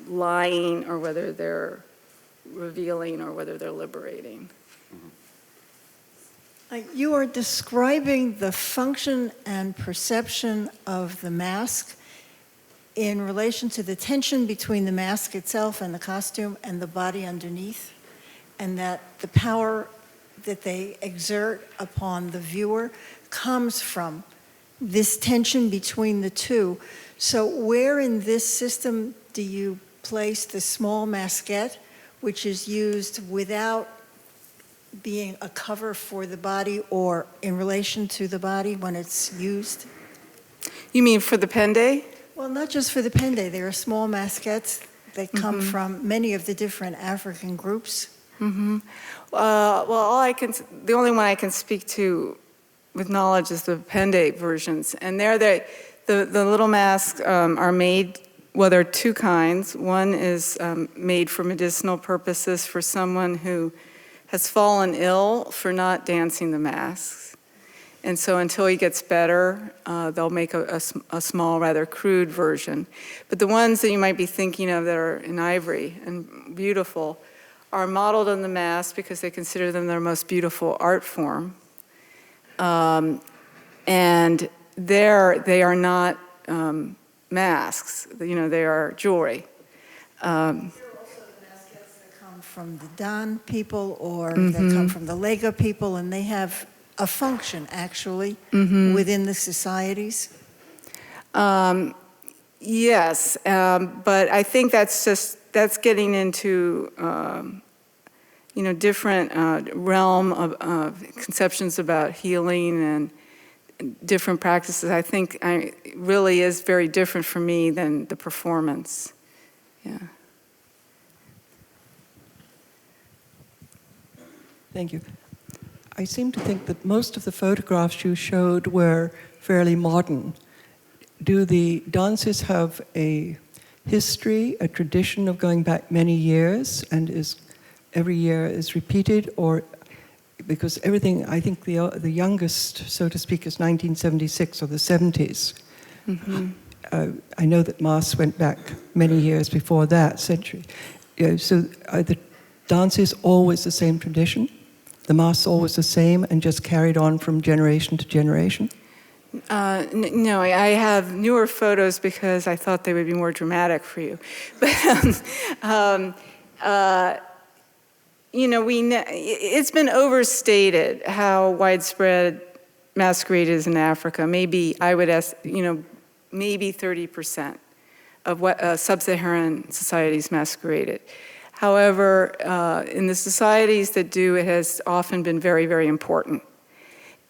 lying or whether they're revealing or whether they're liberating. You are describing the function and perception of the mask in relation to the tension between the mask itself and the costume and the body underneath, and that the power that they exert upon the viewer comes from this tension between the two. So where in this system do you place the small maskette, which is used without being a cover for the body or in relation to the body when it's used? You mean for the Pende? Well, not just for the Pende. There are small maskettes that come from many of the different African groups. Mm-hmm. The only one I can speak to with knowledge is the Pende versions. And there, the little masks are made, well, there are two kinds. One is made for medicinal purposes for someone who has fallen ill for not dancing the masks. And so until he gets better, they'll make a small, rather crude version. But the ones that you might be thinking of that are in ivory and beautiful are modeled on the mask because they consider them their most beautiful art form. And there, they are not masks, they are jewelry. There are also the maskettes that come from the Dan people or that come from the Lega people, and they have a function, actually, within the societies. Yes, but I think that's getting into different realm of conceptions about healing and different practices. I think it really is very different for me than the performance. Yeah. Thank you. I seem to think that most of the photographs you showed were fairly modern. Do the dances have a history, a tradition of going back many years, and every year is repeated, or because everything, I think the youngest, so to speak, is 1976 or the 70s. I know that masks went back many years before that century. So are the dances always the same tradition? The masks always the same and just carried on from generation to generation? No, I have newer photos because I thought they would be more dramatic for you. But it's been overstated how widespread masquerade is in Africa. Maybe I would ask, maybe 30% of what sub-Saharan societies masqueraded. However, in the societies that do, it has often been very, very important.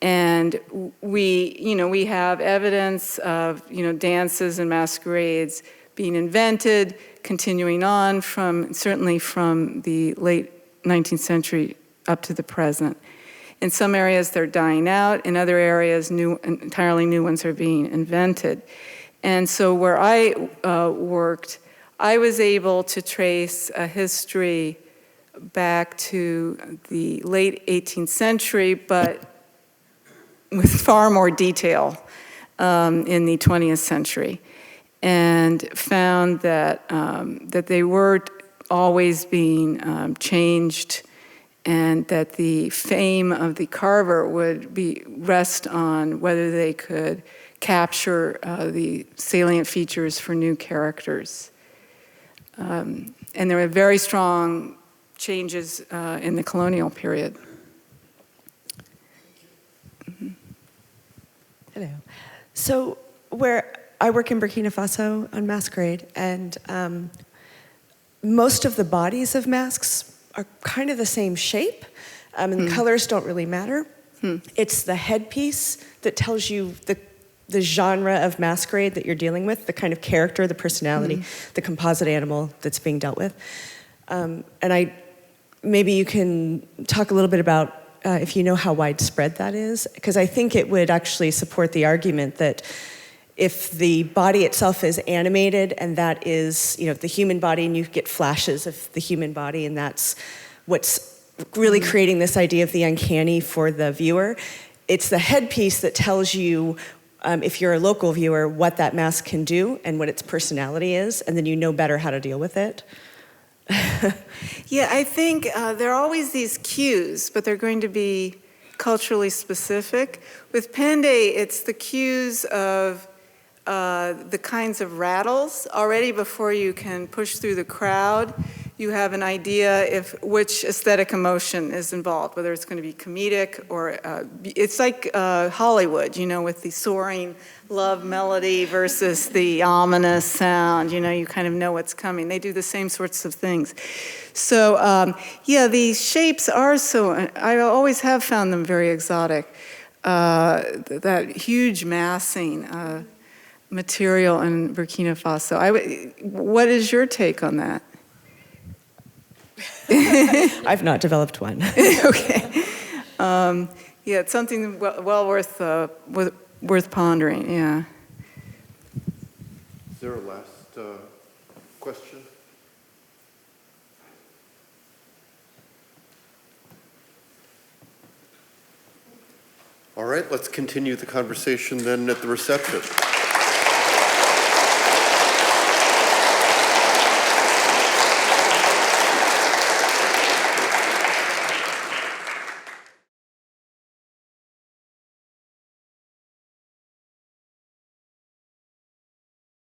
And we have evidence of, dances and masquerades being invented, continuing on certainly from the late 19th century up to the present. In some areas, they're dying out. In other areas, entirely new ones are being invented. And so where I worked, I was able to trace a history back to the late 18th century, but with far more detail in the 20th century, and found that they were always being changed, and that the fame of the carver would rest on whether they could capture the salient features for new characters. And there were very strong changes in the colonial period. Hello. So I work in Burkina Faso on Masquerade, and most of the bodies of masks are kind of the same shape, and the colors don't really matter. It's the headpiece that tells you the genre of masquerade that you're dealing with, the kind of character, the personality, the composite animal that's being dealt with. And maybe you can talk a little bit about if you know how widespread that is, because I think it would actually support the argument that if the body itself is animated and that is, the human body, and you get flashes of the human body, and that's what's really creating this idea of the uncanny for the viewer, it's the headpiece that tells you, if you're a local viewer, what that mask can do and what its personality is, and then you know better how to deal with it. Yeah, I think there are always these cues, but they're going to be culturally specific. With Pende, it's the cues of the kinds of rattles. Already before you can push through the crowd, you have an idea which aesthetic emotion is involved, whether it's going to be comedic or it's like Hollywood, with the soaring love melody versus the ominous sound. You kind of know what's coming. They do the same sorts of things. So yeah, these shapes are I always have found them very exotic. That huge massing material in Burkina Faso. What is your take on that? I've not developed one. Okay. Yeah, it's something well worth pondering. Yeah. Is there a last question? All right, let's continue the conversation then at the reception.